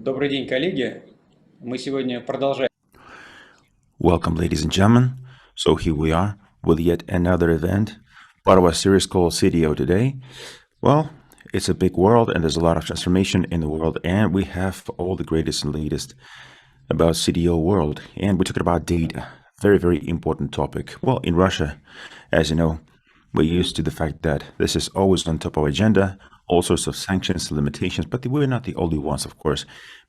Добрый день, коллеги. Мы сегодня продолжаем. Welcome, ladies and gentlemen. So here we are with yet another event, part of our series called CDO Today. Well, it's a big world and there's a lot of transformation in the world, and we have all the greatest and latest about CDO world. And we're talking about data, very, very important topic. Well, in Russia, as you know, we're used to the fact that this is always on top of our agenda, all sorts of sanctions, limitations, but we're not the only ones, of course.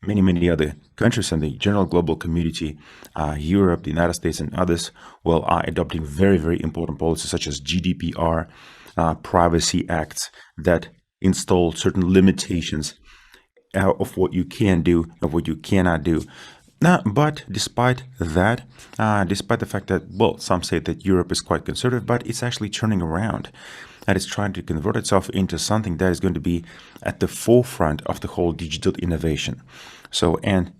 Many, many other countries in the general global community, Europe, the United States, and others, well, are adopting very, very important policies such as Gdpr, privacy acts that install certain limitations of what you can do, of what you cannot do. But despite that, despite the fact that, well, some say that Europe is quite conservative, but it's actually turning around and it's trying to convert itself into something that is going to be at the forefront of the whole digital innovation. So, and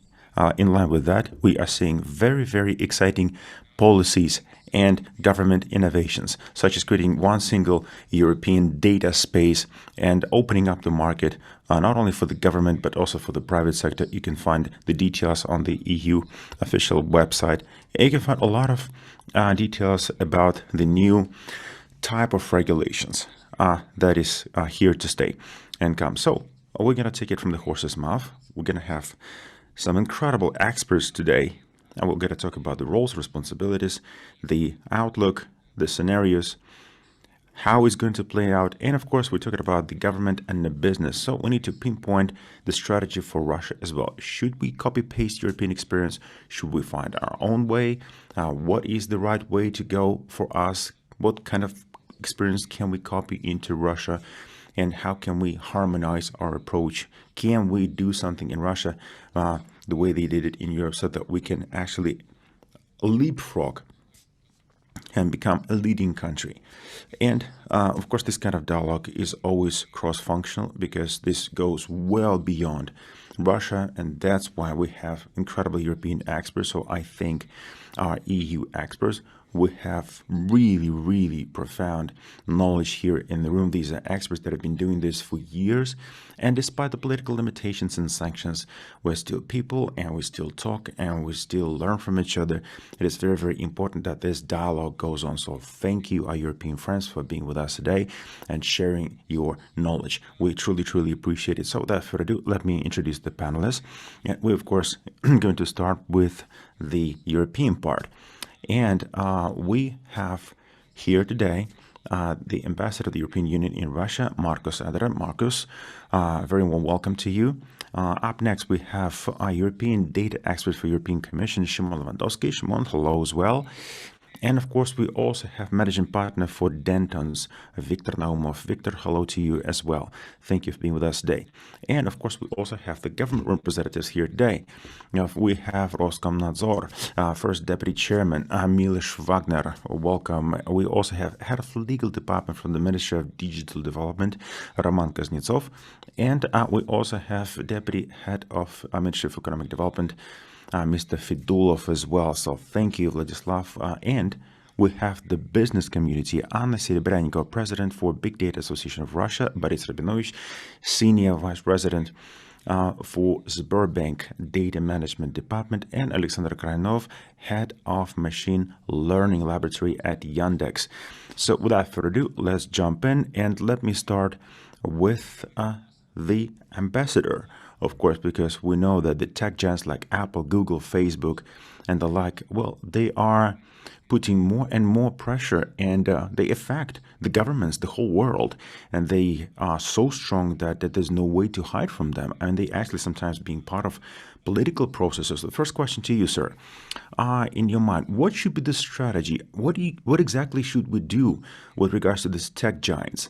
in line with that, we are seeing very, very exciting policies and government innovations, such as creating one single European data space and opening up the market not only for the government but also for the private sector. You can find the details on the EU official website. You can find a lot of details about the new type of regulations that is here to stay and come. So we're going to take it from the horse's mouth. We're going to have some incredible experts today, and we're going to talk about the roles, responsibilities, the outlook, the scenarios, how it's going to play out, and of course, we're talking about the government and the business. So we need to pinpoint the strategy for Russia as well. Should we copy-paste European experience? Should we find our own way? What is the right way to go for us? What kind of experience can we copy into Russia? And how can we harmonize our approach? Can we do something in Russia the way they did it in Europe so that we can actually leapfrog and become a leading country? And of course, this kind of dialogue is always cross-functional because this goes well beyond Russia, and that's why we have incredible European experts. So I think our EU experts, we have really, really profound knowledge here in the room. These are experts that have been doing this for years. And despite the political limitations and sanctions, we're still people and we still talk and we still learn from each other. It is very, very important that this dialogue goes on. So thank you, our European friends, for being with us today and sharing your knowledge. We truly, truly appreciate it. So without further ado, let me introduce the panelists. And we, of course, going to start with the European part. And we have here today the ambassador of the European Union in Russia, Marcus Adler. Marcus, very warm welcome to you. Up next, we have our European data expert for European Commission, Shimon Lewandowski. Shimon, hello as well. And of course, we also have managing partner for Dentons, Victor Naumov. Victor, hello to you as well. Thank you for being with us today. And of course, we also have the government representatives here today. Now, we have Roskomnadzor, First Deputy Chairman, Miloš Wagner. Welcome. We also have Head of Legal Department from the Ministry of Digital Development, Roman Kuznetsov. And we also have Deputy Head of Ministry of Economic Development, Mr. Fedulov as well. So thank you, Vladislav. And we have the business community, Anna Serebryannikova, President for Big Data Association of Russia, Boris Rabinovich, Senior Vice President for Sberbank Data Management Department, and Alexander Krainov, Head of Machine Learning Laboratory at Yandex. So without further ado, let's jump in, and let me start with the ambassador. Of course, because we know that the tech giants like Apple, Google, Facebook, and the like, well, they are putting more and more pressure, and they affect the governments, the whole world, and they are so strong that there's no way to hide from them, and they actually sometimes being part of political processes. The first question to you, sir, in your mind, what should be the strategy? What exactly should we do with regards to these tech giants?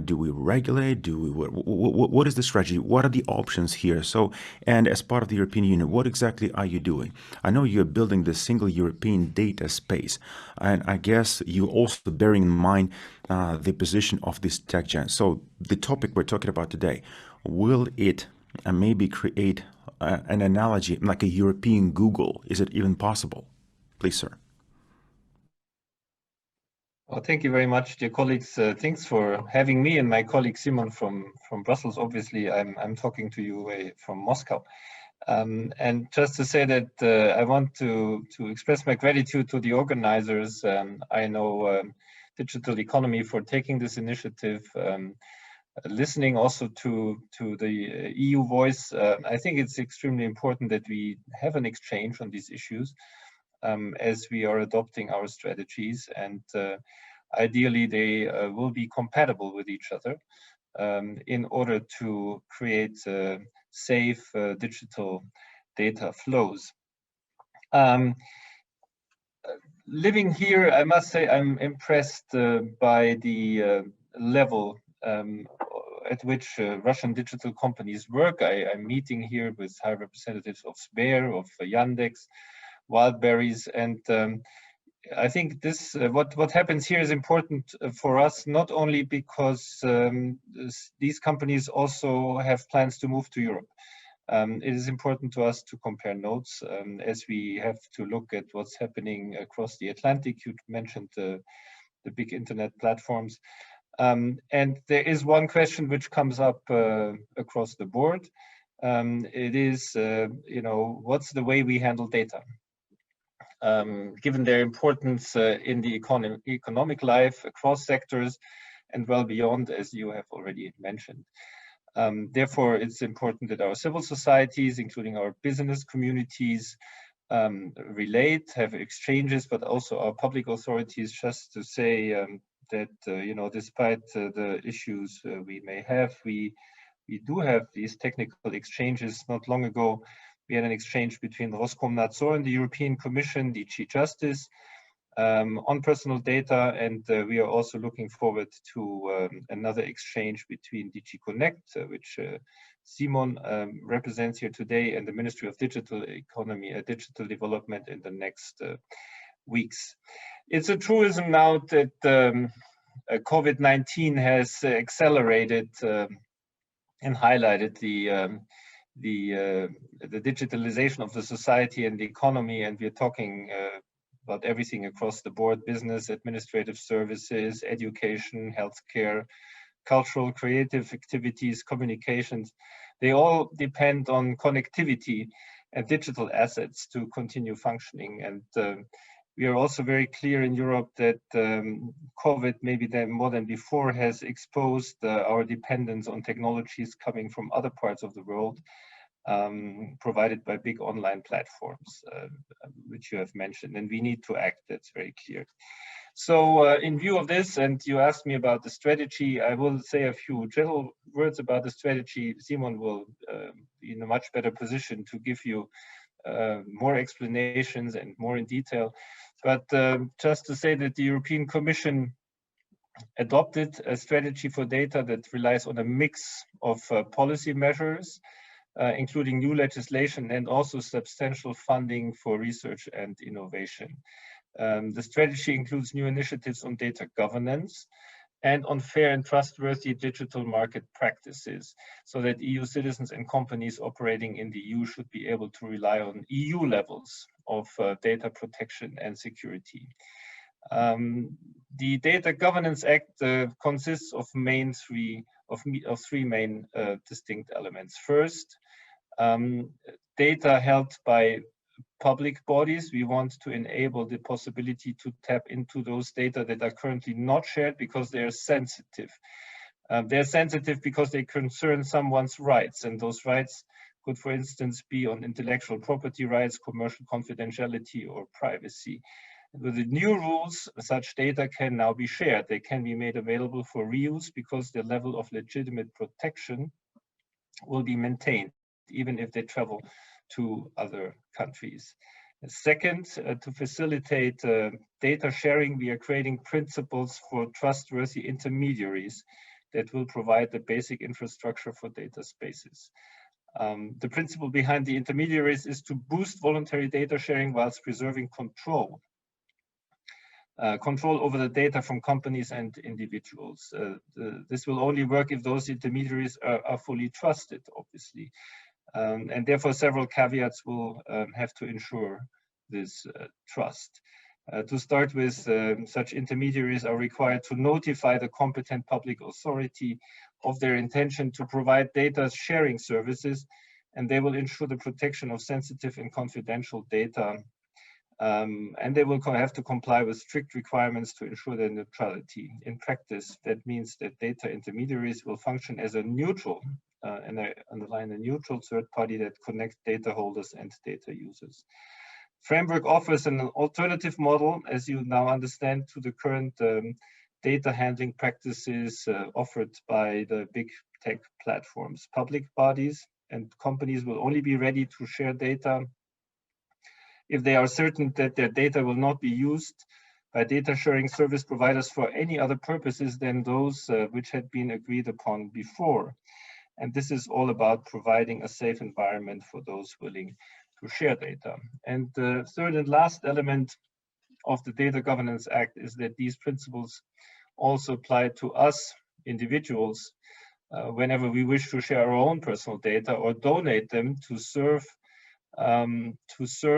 Do we regulate? What is the strategy? What are the options here? So, and as part of the European Union, what exactly are you doing? I know you're building the single European data space, and I guess you're also bearing in mind the position of this tech giant. So the topic we're talking about today, will it maybe create an analogy like a European Google? Is it even possible? Please, sir. Well, thank you very much, dear colleagues. Thanks for having me and my colleague Simon from Brussels. Obviously, I'm talking to you from Moscow. And just to say that I want to express my gratitude to the organizers. I know Digital Economy for taking this initiative, listening also to the EU voice. I think it's extremely important that we have an exchange on these issues as we are adopting our strategies, and ideally they will be compatible with each other in order to create safe digital data flows. Living here, I must say I'm impressed by the level at which Russian digital companies work. I'm meeting here with high representatives of Sber, of Yandex, Wildberries, and I think this what happens here is important for us, not only because these companies also have plans to move to Europe. It is important to us to compare notes as we have to look at what's happening across the Atlantic. You mentioned the big internet platforms. And there is one question which comes up across the board. It is, what's the way we handle data? Given their importance in the economic life across sectors and well beyond, as you have already mentioned. Therefore, it's important that our civil societies, including our business communities, relate, have exchanges, but also our public authorities, just to say that, despite the issues we may have, we do have these technical exchanges. Not long ago, we had an exchange between Roskomnadzor and the European Commission, DG Justice, on personal data, and we are also looking forward to another exchange between DG Connect, which Simon represents here today, and the Ministry of Digital Economy, Digital Development in the next weeks. It's a truism now that COVID-19 has accelerated and highlighted the digitalization of the society and the economy, and we're talking about everything across the board: business, administrative services, education, healthcare, cultural, creative activities, communications. They all depend on connectivity and digital assets to continue functioning. And we are also very clear in Europe that COVID, maybe more than before, has exposed our dependence on technologies coming from other parts of the world, provided by big online platforms, which you have mentioned, and we need to act. That's very clear. So in view of this, and you asked me about the strategy, I will say a few general words about the strategy. Simon will be in a much better position to give you more explanations and more in detail. But just to say that the European Commission adopted a strategy for data that relies on a mix of policy measures, including new legislation and also substantial funding for research and innovation. The strategy includes new initiatives on data governance and on fair and trustworthy digital market practices, so that EU citizens and companies operating in the EU should be able to rely on EU levels of data protection and security. The Data Governance Act consists of three main distinct elements. First, data held by public bodies. We want to enable the possibility to tap into those data that are currently not shared because they are sensitive. They're sensitive because they concern someone's rights, and those rights could, for instance, be on intellectual property rights, commercial confidentiality, or privacy. With the new rules, such data can now be shared. They can be made available for reuse because the level of legitimate protection will be maintained, even if they travel to other countries. Second, to facilitate data sharing, we are creating principles for trustworthy intermediaries that will provide the basic infrastructure for data spaces. The principle behind the intermediaries is to boost voluntary data sharing whilst preserving control over the data from companies and individuals. This will only work if those intermediaries are fully trusted, obviously. And therefore, several caveats will have to ensure this trust. To start with, such intermediaries are required to notify the competent public authority of their intention to provide data sharing services and they will ensure the protection of sensitive and confidential data. And they will have to comply with strict requirements to ensure their neutrality. In practice, that means that data intermediaries will function as a neutral, and I underline a neutral third party that connects data holders and data users. Framework offers an alternative model, as you now understand, to the current data handling practices offered by the big tech platforms. Public bodies and companies will only be ready to share data if they are certain that their data will not be used by data sharing service providers for any other purposes than those which had been agreed upon before. And this is all about providing a safe environment for those willing to share data. And the third and last element of the Data Governance Act is that these principles also apply to us individuals whenever we wish to share our own personal data or donate them to serve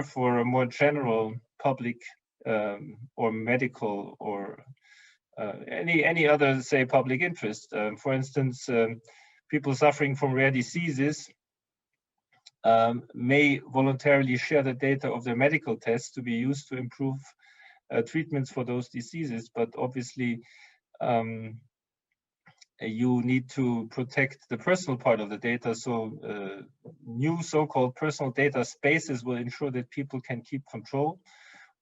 for a more general public or medical or any other, say, public interest. For instance, people suffering from rare diseases may voluntarily share the data of their medical tests to be used to improve treatments for those diseases, but obviously you need to protect the personal part of the data. So new so-called personal data spaces will ensure that people can keep control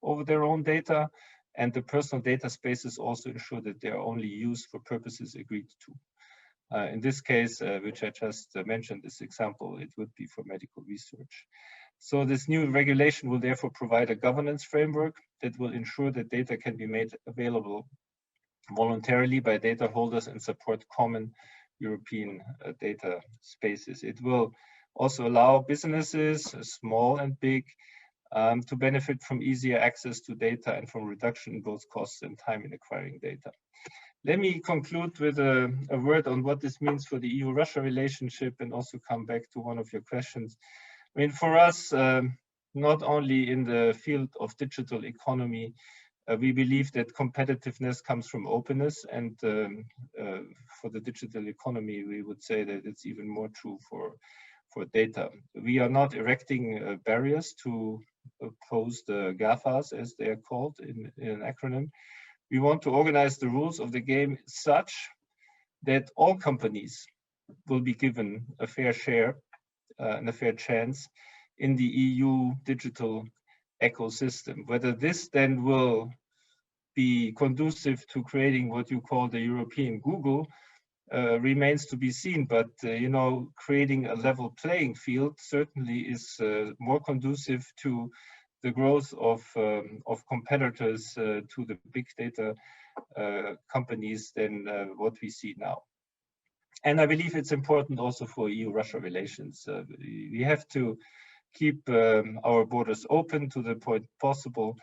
over their own data, and the personal data spaces also ensure that they are only used for purposes agreed to. In this case, which I just mentioned, this example, it would be for medical research. So this new regulation will therefore provide a governance framework that will ensure that data can be made available voluntarily by data holders and support common European data spaces. It will also allow businesses, small and big, to benefit from easier access to data and from reduction in both costs and time in acquiring data. Let me conclude with a word on what this means for the EU-Russia relationship and also come back to one of your questions. I mean, for us, not only in the field of digital economy, we believe that competitiveness comes from openness, and for the digital economy, we would say that it's even more true for data. We are not erecting barriers to oppose the GAFAs, as they are called in an acronym. We want to organize the rules of the game such that all companies will be given a fair share and a fair chance in the EU digital ecosystem. Whether this then will be conducive to creating what you call the European Google remains to be seen, but you know, creating a level playing field certainly is more conducive to the growth of competitors to the big data companies than what we see now. And I believe it's important also for EU-Russia relations. We have to keep our borders open to the point possible,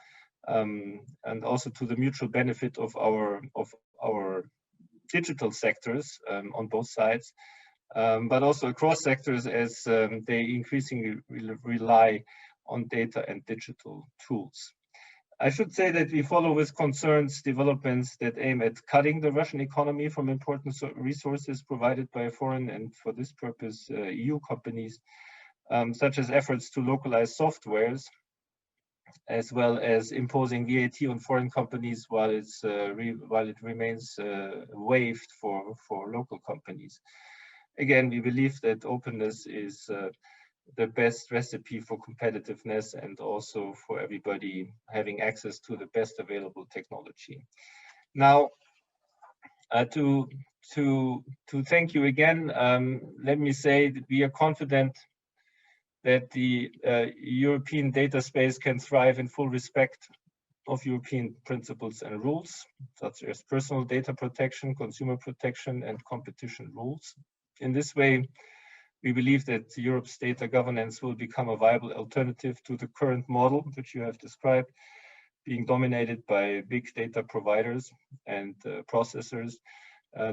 and also to the mutual benefit of our digital sectors on both sides, but also across sectors as they increasingly rely on data and digital tools. I should say that we follow with concerns developments that aim at cutting the Russian economy from important resources provided by foreign and, for this purpose, EU companies, such as efforts to localize softwares, as well as imposing VAT on foreign companies while it remains waived for local companies. Again, we believe that openness is the best recipe for competitiveness and also for everybody having access to the best available technology. Now, to thank you again, let me say that we are confident that the European data space can thrive in full respect of European principles and rules, such as personal data protection, consumer protection, and competition rules. In this way, we believe that Europe's data governance will become a viable alternative to the current model, which you have described, being dominated by big data providers and processors,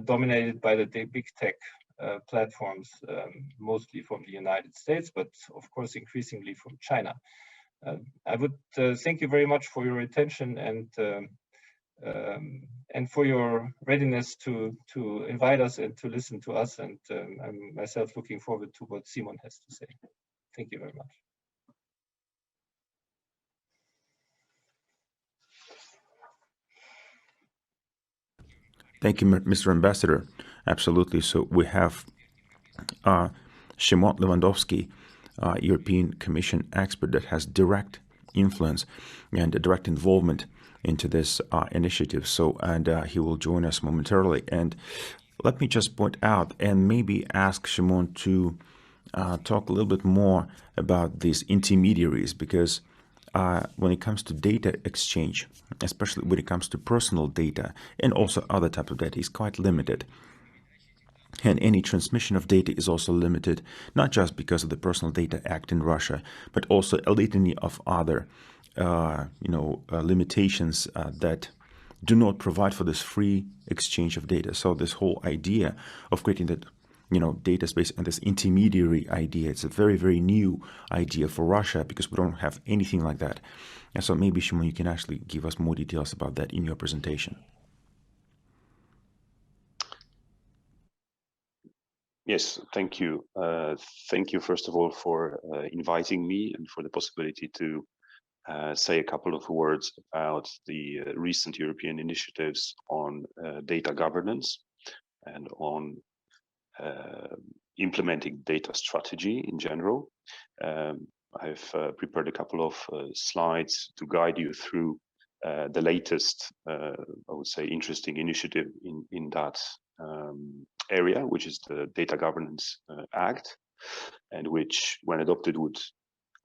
dominated by the big tech platforms, mostly from the United States, but of course increasingly from China. I would thank you very much for your attention and and for your readiness to invite us and to listen to us. And I'm myself looking forward to what Simon has to say. Thank you very much. Thank you, Mr. Ambassador. Absolutely. So we have Szymon Lewandowski, European Commission expert that has direct influence and direct involvement into this initiative. So, and he will join us momentarily. And let me just point out and maybe ask Szymon to talk a little bit more about these intermediaries, because when it comes to data exchange, especially when it comes to personal data and also other type of data, is quite limited. And any transmission of data is also limited, not just because of the Personal Data Act in Russia, but also a litany of other, limitations that do not provide for this free exchange of data. So this whole idea of creating that, data space and this intermediary idea, it's a very, very new idea for Russia because we don't have anything like that. And so maybe, Szymon, you can actually give us more details about that in your presentation. Yes, thank you. Thank you, first of all, for inviting me and for the possibility to say a couple of words about the recent European initiatives on data governance and on implementing data strategy in general. I've prepared a couple of slides to guide you through the latest, I would say, interesting initiative in that area, which is the Data Governance Act, and which, when adopted, would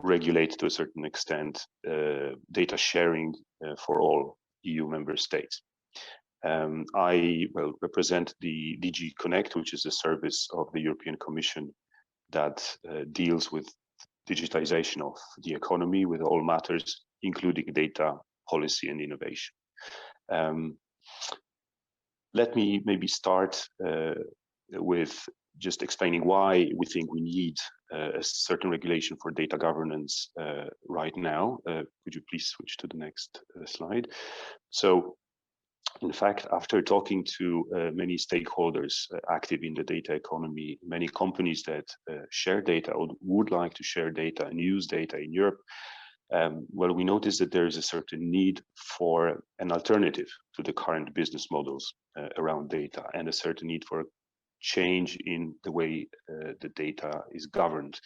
regulate to a certain extent data sharing for all EU member states. I will represent the DG Connect, which is a service of the European Commission that deals with digitization of the economy with all matters, including data policy and innovation. Let me maybe start with just explaining why we think we need a certain regulation for data governance right now. Could you please switch to the next slide? So, in fact, after talking to many stakeholders active in the data economy, many companies that share data or would like to share data and use data in Europe, well, we noticed that there is a certain need for an alternative to the current business models around data, and a certain need for a change in the way the data is governed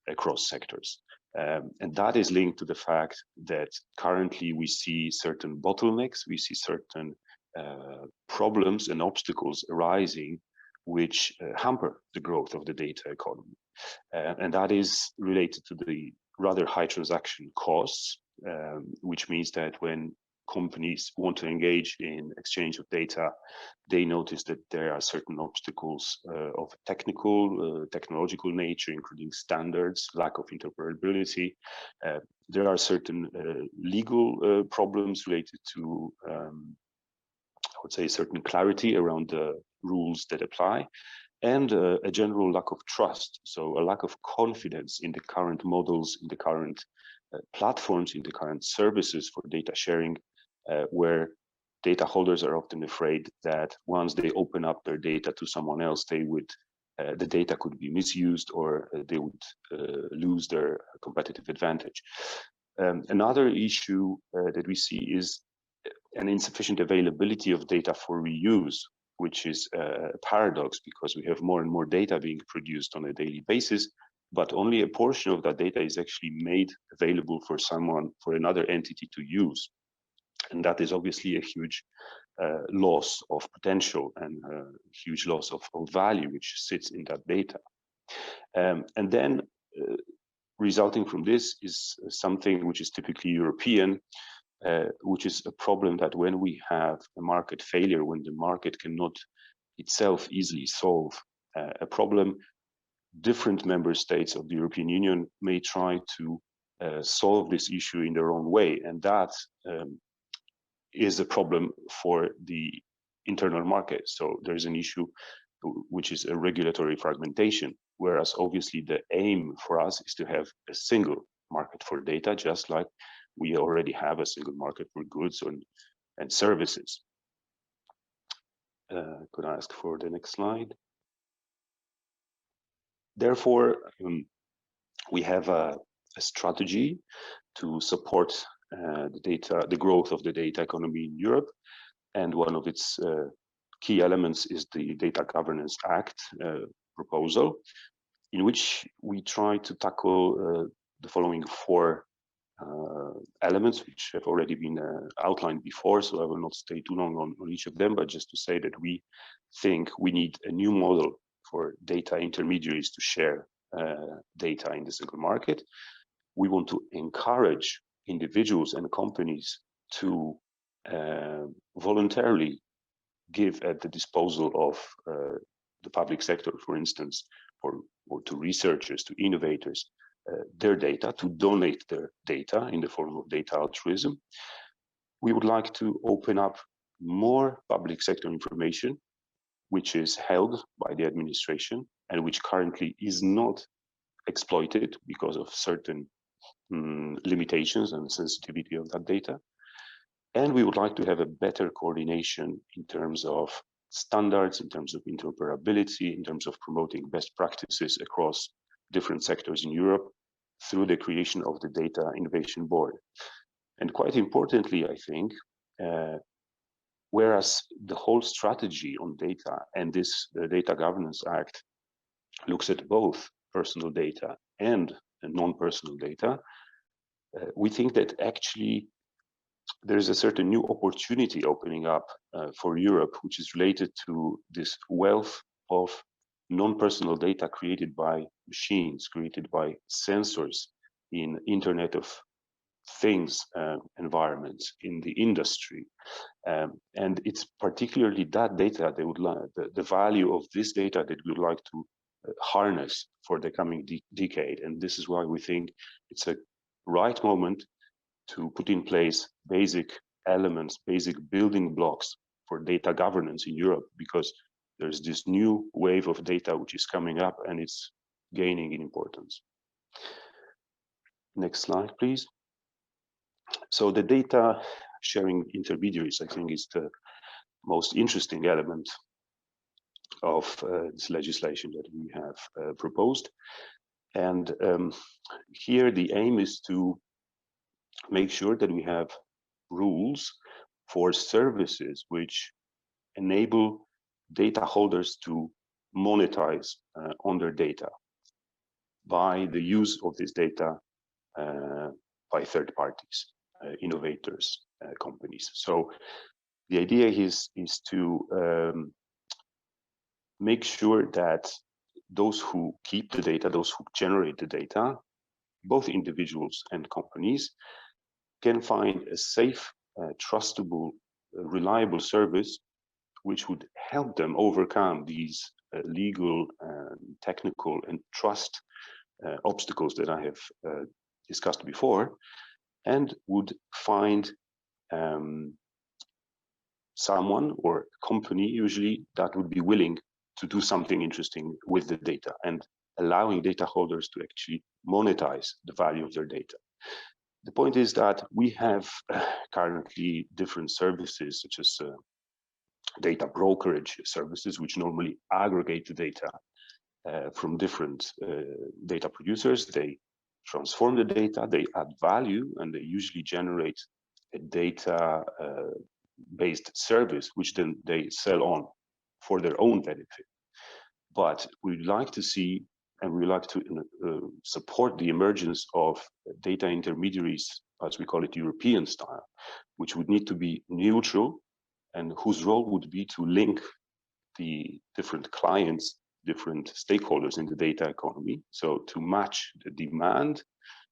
across sectors. And that is linked to the fact that currently we see certain bottlenecks, we see certain problems and obstacles arising which hamper the growth of the data economy. And that is related to the rather high transaction costs, which means that when companies want to engage in exchange of data, they notice that there are certain obstacles of technological nature, including standards, lack of interoperability. There are certain legal problems related to, I would say, certain clarity around the rules that apply, and a general lack of trust. So a lack of confidence in the current models, in the current platforms, in the current services for data sharing, where data holders are often afraid that once they open up their data to someone else, they would the data could be misused, or they would lose their competitive advantage. Another issue that we see is an insufficient availability of data for reuse, which is a paradox because we have more and more data being produced on a daily basis, but only a portion of that data is actually made available for another entity to use. And that is obviously a huge loss of potential and a huge loss of value which sits in that data. And then resulting from this is something which is typically European, which is a problem that when we have a market failure, when the market cannot itself easily solve a problem, different member states of the European Union may try to solve this issue in their own way. And that is a problem for the internal market. So there's an issue which is a regulatory fragmentation, whereas obviously the aim for us is to have a single market for data, just like we already have a single market for goods and services. Could I ask for the next slide? Therefore, we have a strategy to support the growth of the data economy in Europe, and one of its key elements is the Data Governance Act proposal, in which we try to tackle the following four elements, which have already been outlined before, so I will not stay too long on each of them, but just to say that we think we need a new model for data intermediaries to share data in the single market. We want to encourage individuals and companies to voluntarily give at the disposal of the public sector, for instance, or to researchers, to innovators, their data, to donate their data in the form of data altruism. We would like to open up more public sector information, which is held by the administration and which currently is not exploited because of certain limitations and sensitivity of that data. And we would like to have a better coordination in terms of standards, in terms of interoperability, in terms of promoting best practices across different sectors in Europe through the creation of the Data Innovation Board. And quite importantly, I think, whereas the whole strategy on data and this Data Governance Act looks at both personal data and non-personal data, we think that actually there is a certain new opportunity opening up for Europe, which is related to this wealth of non-personal data created by machines, created by sensors in Internet of Things environments, in the industry. And it's particularly that data they would like, the value of this data that we would like to harness for the coming decade. And this is why we think it's a right moment to put in place basic elements, basic building blocks for data governance in Europe, because there's this new wave of data which is coming up and it's gaining in importance. Next slide, please. So the data sharing intermediaries, I think, is the most interesting element of this legislation that we have proposed. And here the aim is to make sure that we have rules for services which enable data holders to monetize on their data by the use of this data by third parties, innovators, companies. So the idea is to make sure that those who keep the data, those who generate the data, both individuals and companies, can find a safe, trustable, reliable service which would help them overcome these legal, technical, and trust obstacles that I have discussed before, and would find someone or a company usually that would be willing to do something interesting with the data and allowing data holders to actually monetize the value of their data. The point is that we have currently different services such as data brokerage services, which normally aggregate the data from different data producers. They transform the data, they add value, and they usually generate a data based service, which then they sell on for their own benefit. But we'd like to see, and we like to support the emergence of data intermediaries, as we call it, European style, which would need to be neutral and whose role would be to link the different clients, different stakeholders in the data economy. So to match the demand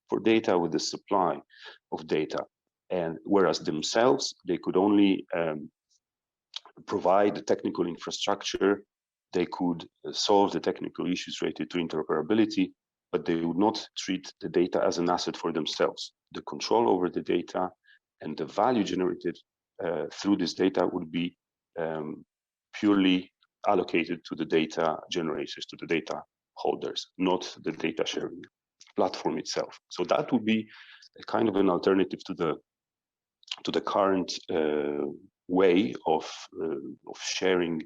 for data with the supply of data. And whereas themselves, they could only provide the technical infrastructure, they could solve the technical issues related to interoperability, but they would not treat the data as an asset for themselves. The control over the data and the value generated through this data would be purely allocated to the data generators, to the data holders, not the data sharing platform itself. So that would be a kind of an alternative to the to the current way of sharing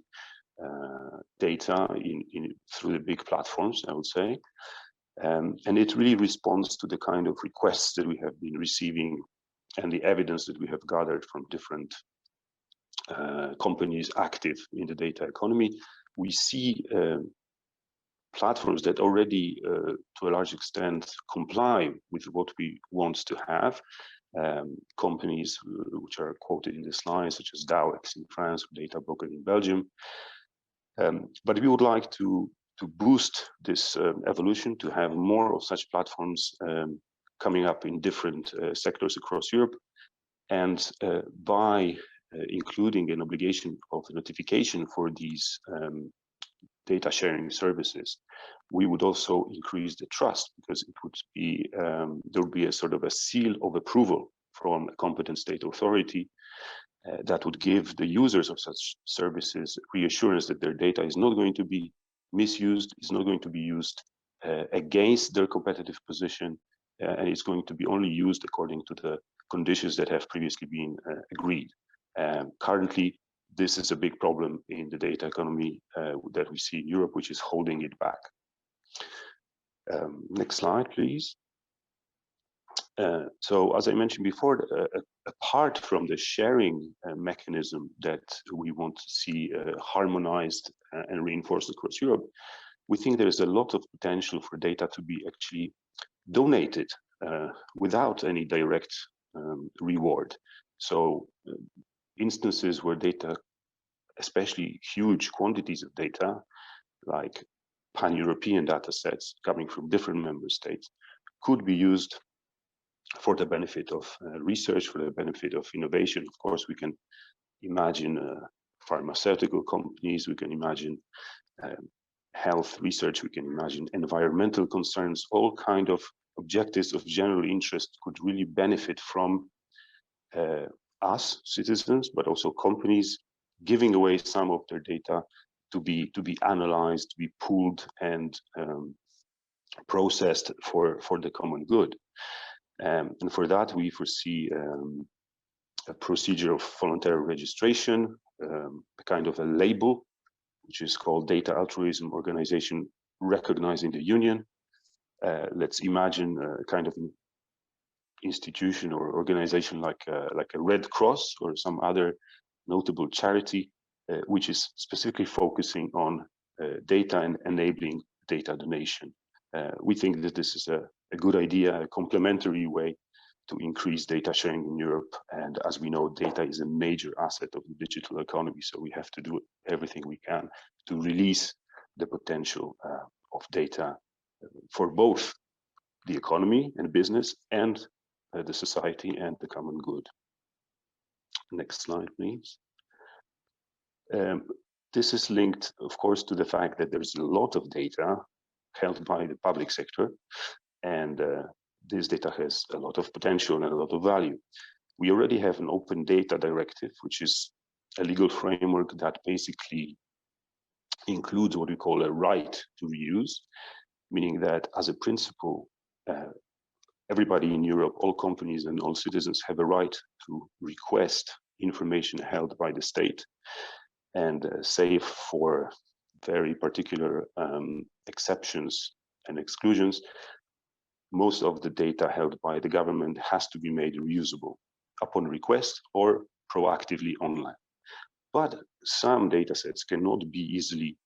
data through the big platforms, I would say. And it really responds to the kind of requests that we have been receiving and the evidence that we have gathered from different companies active in the data economy. We see platforms that already, to a large extent, comply with what we want to have. Companies which are quoted in the slide, such as Dowex in France or Databroker in Belgium. But we would like to boost this evolution, to have more of such platforms coming up in different sectors across Europe. And by including an obligation of notification for these data sharing services, we would also increase the trust, because it would be there would be a sort of a seal of approval from a competent state authority that would give the users of such services reassurance that their data is not going to be misused, is not going to be used against their competitive position, and it's going to be only used according to the conditions that have previously been agreed. Currently, this is a big problem in the data economy that we see in Europe, which is holding it back. Next slide, please. So, as I mentioned before, apart from the sharing mechanism that we want to see harmonized and reinforced across Europe, we think there is a lot of potential for data to be actually donated without any direct reward. So, instances where data, especially huge quantities of data, like pan-European data sets coming from different member states, could be used for the benefit of research, for the benefit of innovation. Of course, we can imagine pharmaceutical companies, we can imagine health research, we can imagine environmental concerns, all kind of objectives of general interest could really benefit from us, citizens, but also companies giving away some of their data to be analyzed, to be pooled and processed for the common good. And for that, we foresee a procedure of voluntary registration, a kind of a label, which is called Data Altruism Organization Recognizing the Union. Let's imagine a kind of institution or organization like a Red Cross or some other notable charity, which is specifically focusing on data and enabling data donation. We think that this is a good idea, a complementary way to increase data sharing in Europe. And as we know, data is a major asset of the digital economy. So we have to do everything we can to release the potential of data for both the economy and business and the society and the common good. Next slide, please. This is linked, of course, to the fact that there's a lot of data held by the public sector, and this data has a lot of potential and a lot of value. We already have an open data directive, which is a legal framework that basically includes what we call a right to reuse, meaning that as a principle, everybody in Europe, all companies and all citizens have a right to request information held by the state, and save for very particular exceptions and exclusions, most of the data held by the government has to be made reusable upon request or proactively online. But some datasets cannot be easily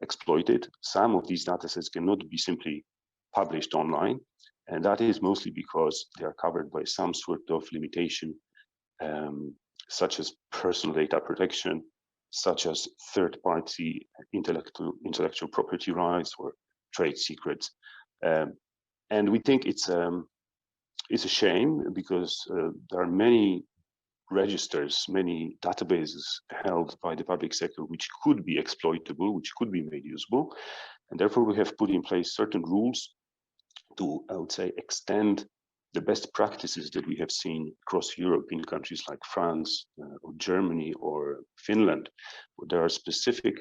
exploited. Some of these datasets cannot be simply published online, and that is mostly because they are covered by some sort of limitation, such as personal data protection, such as third-party intellectual property rights or trade secrets. And we think it's a shame, because there are many registers, many databases held by the public sector which could be exploitable, which could be made usable. And therefore we have put in place certain rules to, I would say, extend the best practices that we have seen across Europe in countries like France or Germany or Finland, where there are specific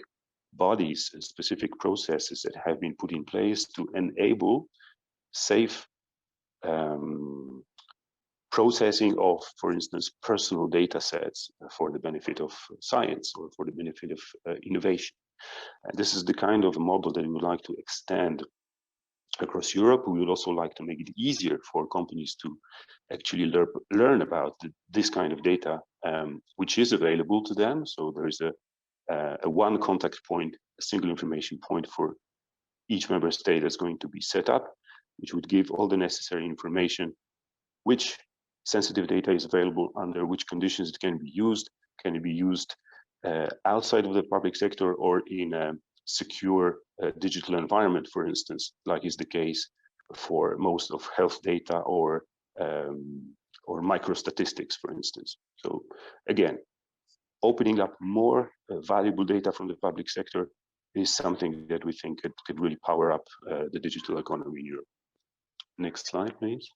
bodies and specific processes that have been put in place to enable safe processing of, for instance, personal data sets for the benefit of science or for the benefit of innovation. And this is the kind of model that we would like to extend across Europe. We would also like to make it easier for companies to actually learn about this kind of data, which is available to them. So there is a one contact point, a single information point for each member state that's going to be set up, which would give all the necessary information, which sensitive data is available, under which conditions it can be used outside of the public sector or in a secure digital environment, for instance, like is the case for most of health data or microstatistics, for instance. So again, opening up more valuable data from the public sector is something that we think could really power up the digital economy in Europe. Next slide, please.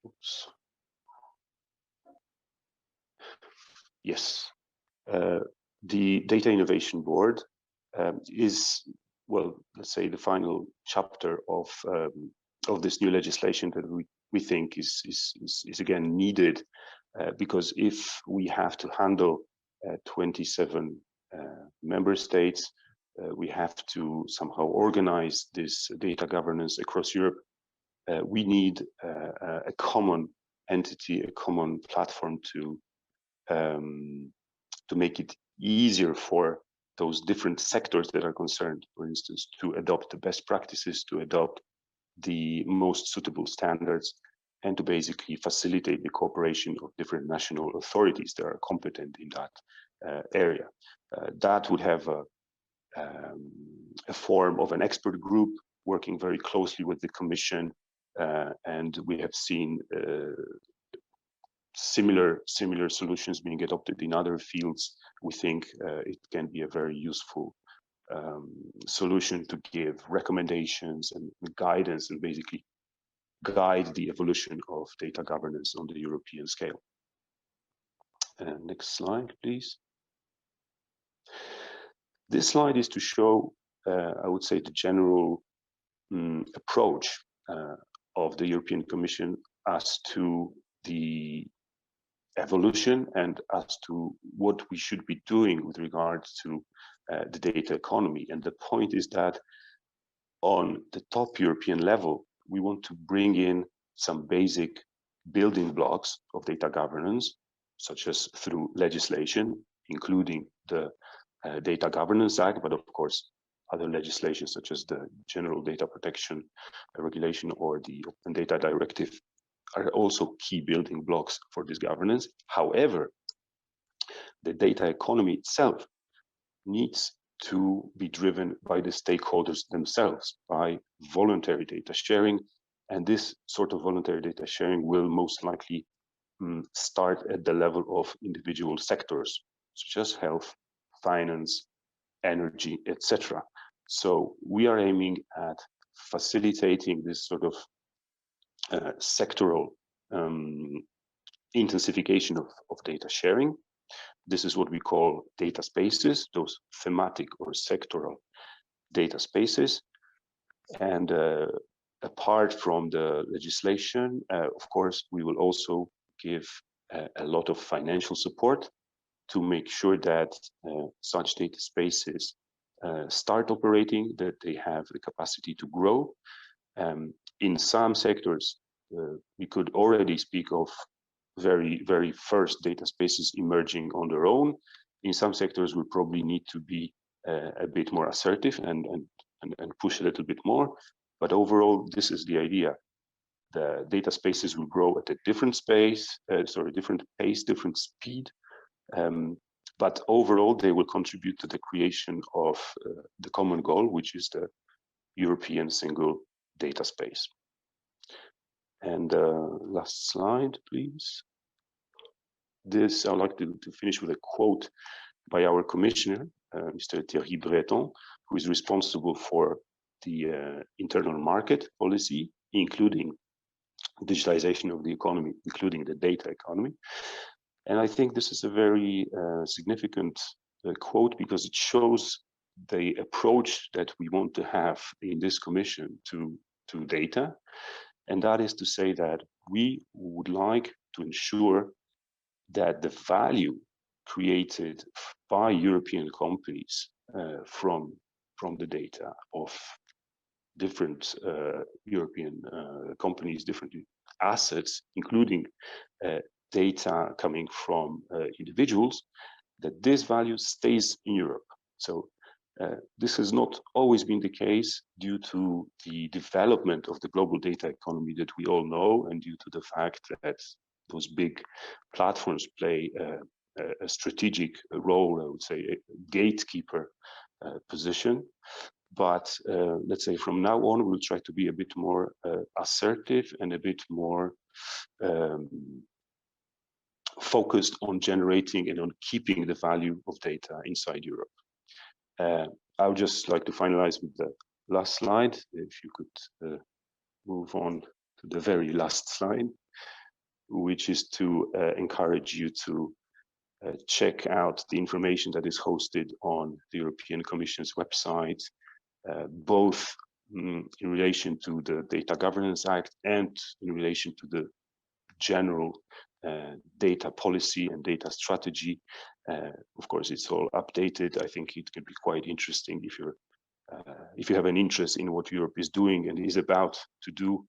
Oops. Yes, the Data Innovation Board is, well, let's say the final chapter of this new legislation that we think is again needed, because if we have to handle 27 member states, we have to somehow organize this data governance across Europe. We need a common entity, a common platform to make it easier for those different sectors that are concerned, for instance, to adopt the best practices, to adopt the most suitable standards, and to basically facilitate the cooperation of different national authorities that are competent in that area. That would have a form of an expert group working very closely with the Commission, and we have seen similar solutions being adopted in other fields. We think it can be a very useful solution to give recommendations and guidance and basically guide the evolution of data governance on the European scale. Next slide, please. This slide is to show, I would say, the general approach of the European Commission as to the evolution and as to what we should be doing with regards to the data economy. And the point is that on the top European level, we want to bring in some basic building blocks of data governance, such as through legislation, including the Data Governance Act, but of course, other legislation such as the General Data Protection Regulation or the Open Data Directive are also key building blocks for this governance. However, the data economy itself needs to be driven by the stakeholders themselves, by voluntary data sharing. And this sort of voluntary data sharing will most likely start at the level of individual sectors, such as health, finance, energy, etc. So we are aiming at facilitating this sort of sectoral intensification of data sharing. This is what we call data spaces, those thematic or sectoral data spaces. And apart from the legislation, of course, we will also give a lot of financial support to make sure that such data spaces start operating, that they have the capacity to grow. In some sectors, we could already speak of very first data spaces emerging on their own. In some sectors, we probably need to be a bit more assertive and push a little bit more. But overall, this is the idea. The data spaces will grow at a different different pace, different speed. But overall, they will contribute to the creation of the common goal, which is the European single data space. And last slide, please. This, I'd like to finish with a quote by our commissioner, Mr. Thierry Breton, who is responsible for the internal market policy, including digitalization of the economy, including the data economy. And I think this is a very significant quote, because it shows the approach that we want to have in this commission to data. And that is to say that we would like to ensure that the value created by European companies from the data of different European companies, different assets, including data coming from individuals, that this value stays in Europe. So this has not always been the case due to the development of the global data economy that we all know, and due to the fact that those big platforms play a strategic role, I would say a gatekeeper position. But let's say from now on, we'll try to be a bit more assertive and a bit more focused on generating and on keeping the value of data inside Europe. I would just like to finalize with the last slide. If you could move on to the very last slide, which is to encourage you to check out the information that is hosted on the European Commission's website, both in relation to the Data Governance Act and in relation to the general data policy and data strategy. Of course, it's all updated. I think it can be quite interesting if you have an interest in what Europe is doing and is about to do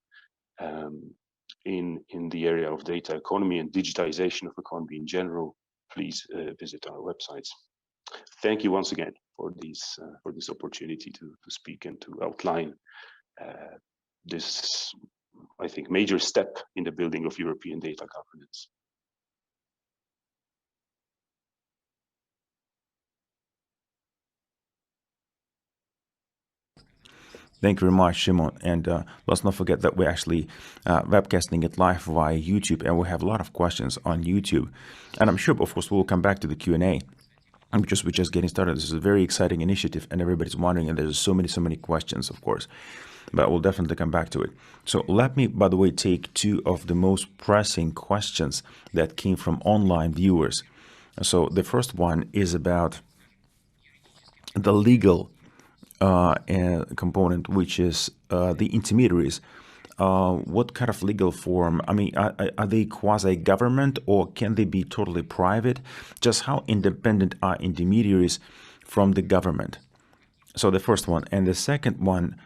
in the area of data economy and digitization of economy in general. Please visit our websites. Thank you once again for this opportunity to speak and to outline this, I think, major step in the building of European data governance. Thank you very much, Shimon. And let's not forget that we're actually webcasting it live via YouTube, and we have a lot of questions on YouTube. And I'm sure, of course, we'll come back to the Q&A. Because we're just getting started. This is a very exciting initiative, and everybody's wondering, and there's so many questions, of course. But we'll definitely come back to it. So let me, by the way, take two of the most pressing questions that came from online viewers. So the first one is about the legal component, which is the intermediaries. What kind of legal form? I mean, are they quasi-government, or can they be totally private? Just how independent are intermediaries from the government? So the first one. And the second one,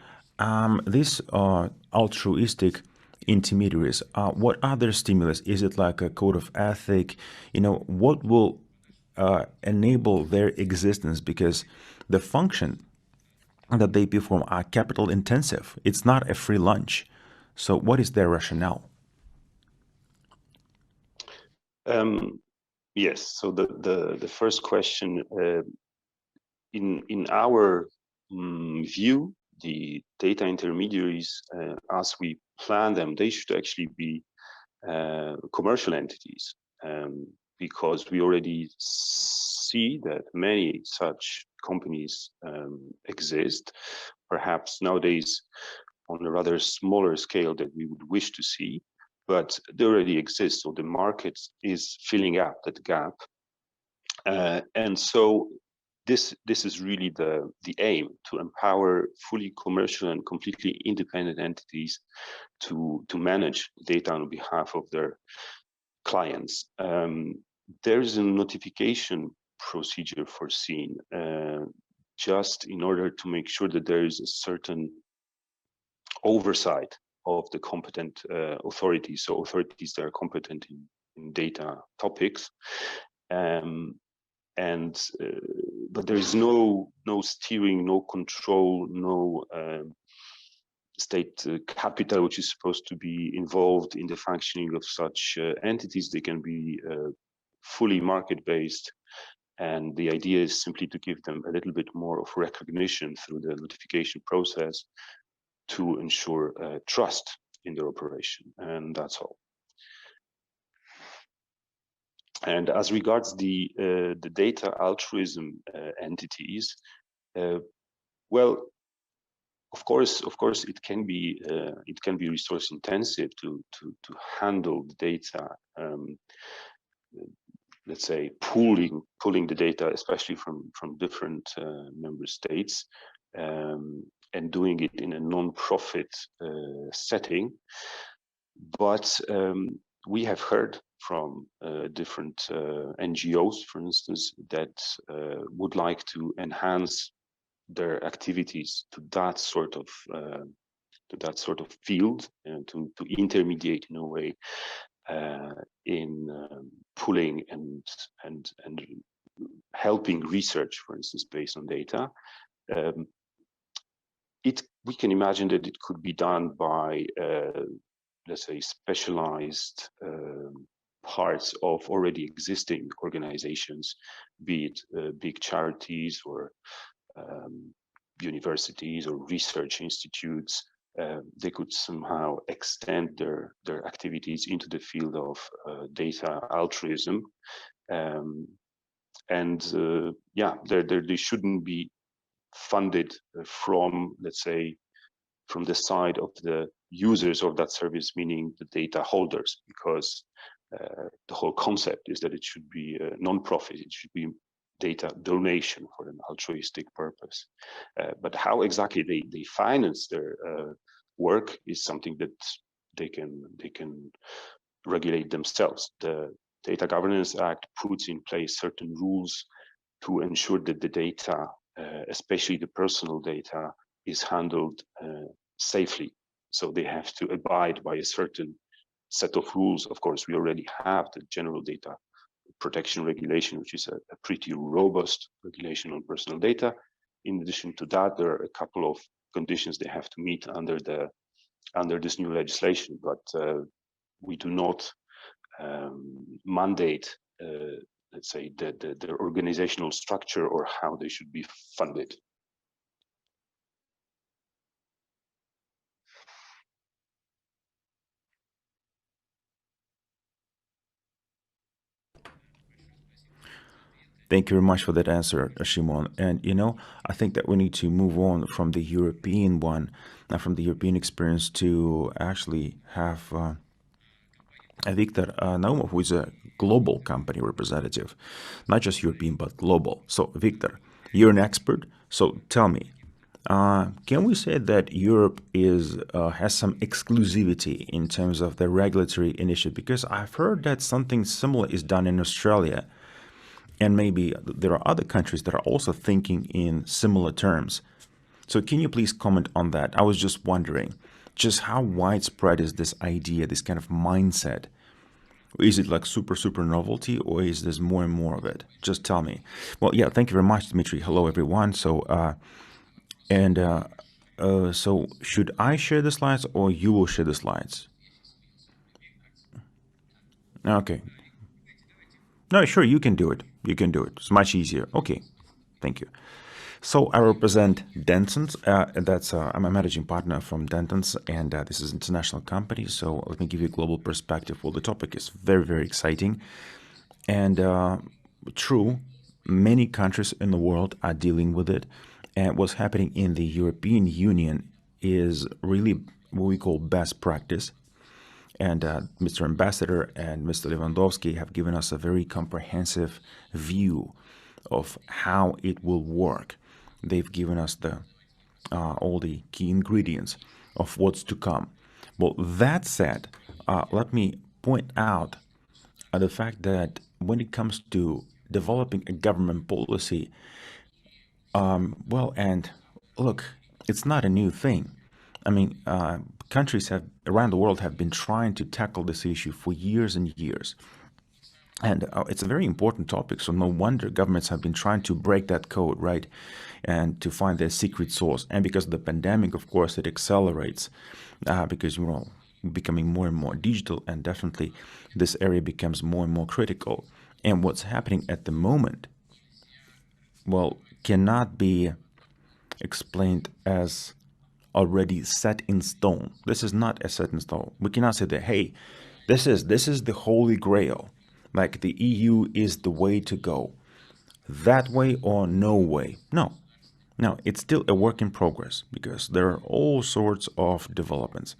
these altruistic intermediaries, what are their stimulus? Is it like a code of ethic? What will enable their existence? Because the function that they perform are capital intensive. It's not a free lunch. So what is their rationale? Yes, so the first question, in our view, the data intermediaries, as we plan them, they should actually be commercial entities, because we already see that many such companies exist, perhaps nowadays on a rather smaller scale that we would wish to see, but they already exist. So the market is filling up that gap. And so this is really the aim, to empower fully commercial and completely independent entities to manage data on behalf of their clients. There is a notification procedure foreseen, just in order to make sure that there is a certain oversight of the competent authorities, so authorities that are competent in data topics. But there is no steering, no control, no state capital which is supposed to be involved in the functioning of such entities. They can be fully market-based, and the idea is simply to give them a little bit more of recognition through the notification process to ensure trust in their operation, and that's all. And as regards the data altruism entities, well, of course, it can be resource intensive to handle the data let's say, pulling the data, especially from different member states, and doing it in a non-profit setting. But we have heard from different NGOs, for instance, that would like to enhance their activities to that sort of field, and to intermediate in a way in pulling and helping research, for instance, based on data. We can imagine that it could be done by let's say, specialized parts of already existing organizations, be it big charities or universities or research institutes. They could somehow extend their activities into the field of data altruism. Yeah, they shouldn't be funded from, let's say, from the side of the users of that service, meaning the data holders, because the whole concept is that it should be a non-profit. It should be data donation for an altruistic purpose. But how exactly they finance their work is something that they can regulate themselves. The Data Governance Act puts in place certain rules to ensure that the data, especially the personal data, is handled safely. So they have to abide by a certain set of rules. Of course, we already have the General Data Protection Regulation, which is a pretty robust regulation on personal data. In addition to that, there are a couple of conditions they have to meet under this new legislation, but we do not mandate, let's say, the organizational structure or how they should be funded. Thank you very much for that answer, Shimon. And, I think that we need to move on from the European one, from the European experience, to actually have Victor Naumov, who is a global company representative, not just European, but global. So, Victor, you're an expert. So tell me, can we say that Europe has some exclusivity in terms of the regulatory initiative? Because I've heard that something similar is done in Australia. And maybe there are other countries that are also thinking in similar terms. So can you please comment on that? I was just wondering, just how widespread is this idea, this kind of mindset? Is it like super novelty, or is there more and more of it? Just tell me. Well, yeah, thank you very much, Dmitry. Hello, everyone. So, so should I share the slides or you will share the slides? Okay. No, sure, you can do it. You can do it. It's much easier. Okay, thank you. So I represent Dentons. I'm a managing partner from Dentons, and this is an international company. So let me give you a global perspective. Well, the topic is very exciting, and true, many countries in the world are dealing with it. And what's happening in the European Union is really what we call best practice. And Mr. Ambassador and Mr. Lewandowski have given us a very comprehensive view of how it will work. They've given us all the key ingredients of what's to come. Well, that said, let me point out the fact that when it comes to developing a government policy, well, and look, it's not a new thing. I mean, countries around the world have been trying to tackle this issue for years and years. And it's a very important topic, so no wonder governments have been trying to break that code, right, and to find their secret sauce. And because of the pandemic, of course, it accelerates because we're all becoming more and more digital, and definitely this area becomes more and more critical. And what's happening at the moment, well, cannot be explained as already set in stone. This is not a set in stone. We cannot say that, hey, this is the holy grail. Like the EU is the way to go. That way or no way. No, it's still a work in progress because there are all sorts of developments.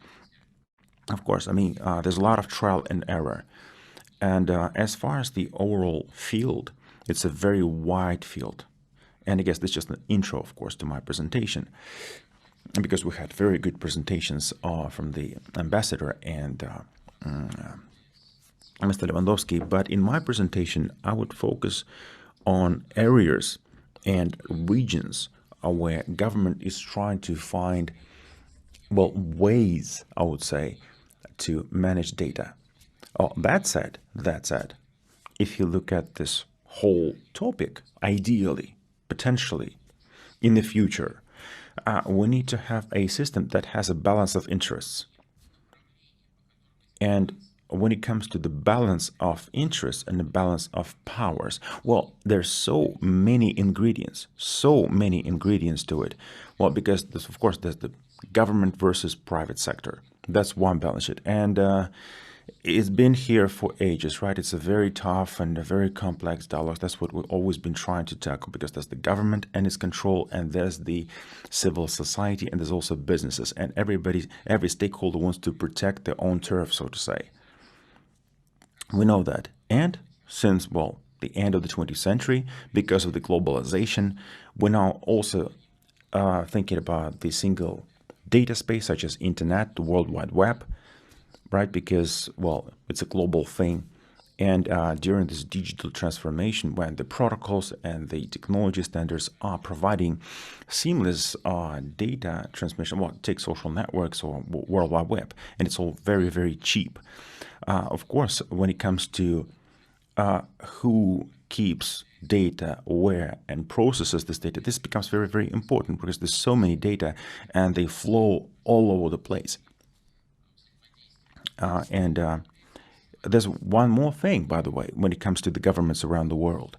Of course, I mean, there's a lot of trial and error. And as far as the overall field, it's a very wide field. And I guess this is just an intro, of course, to my presentation, because we had very good presentations from the ambassador and Mr. Lewandowski. But in my presentation, I would focus on areas and regions where government is trying to find, well, ways, I would say, to manage data. That said, if you look at this whole topic, ideally, potentially, in the future, we need to have a system that has a balance of interests. And when it comes to the balance of interests and the balance of powers, well, there's so many ingredients to it. Well, because this, of course, there's the government versus private sector. That's one balance sheet. And it's been here for ages, right? It's a very tough and a very complex dialogue. That's what we've always been trying to tackle, because there's the government and its control, and there's the civil society, and there's also businesses. And every stakeholder wants to protect their own turf, so to say. We know that. And since, well, the end of the 20th century, because of the globalization, we're now also thinking about the single data space, such as internet, the World Wide Web, right? Because, well, it's a global thing. And during this digital transformation, when the protocols and the technology standards are providing seamless data transmission, well, take social networks or World Wide Web, and it's all very, very cheap. Of course, when it comes to who keeps data where and processes this data, this becomes very, very important, because there's so many data and they flow all over the place. There's one more thing, by the way, when it comes to the governments around the world,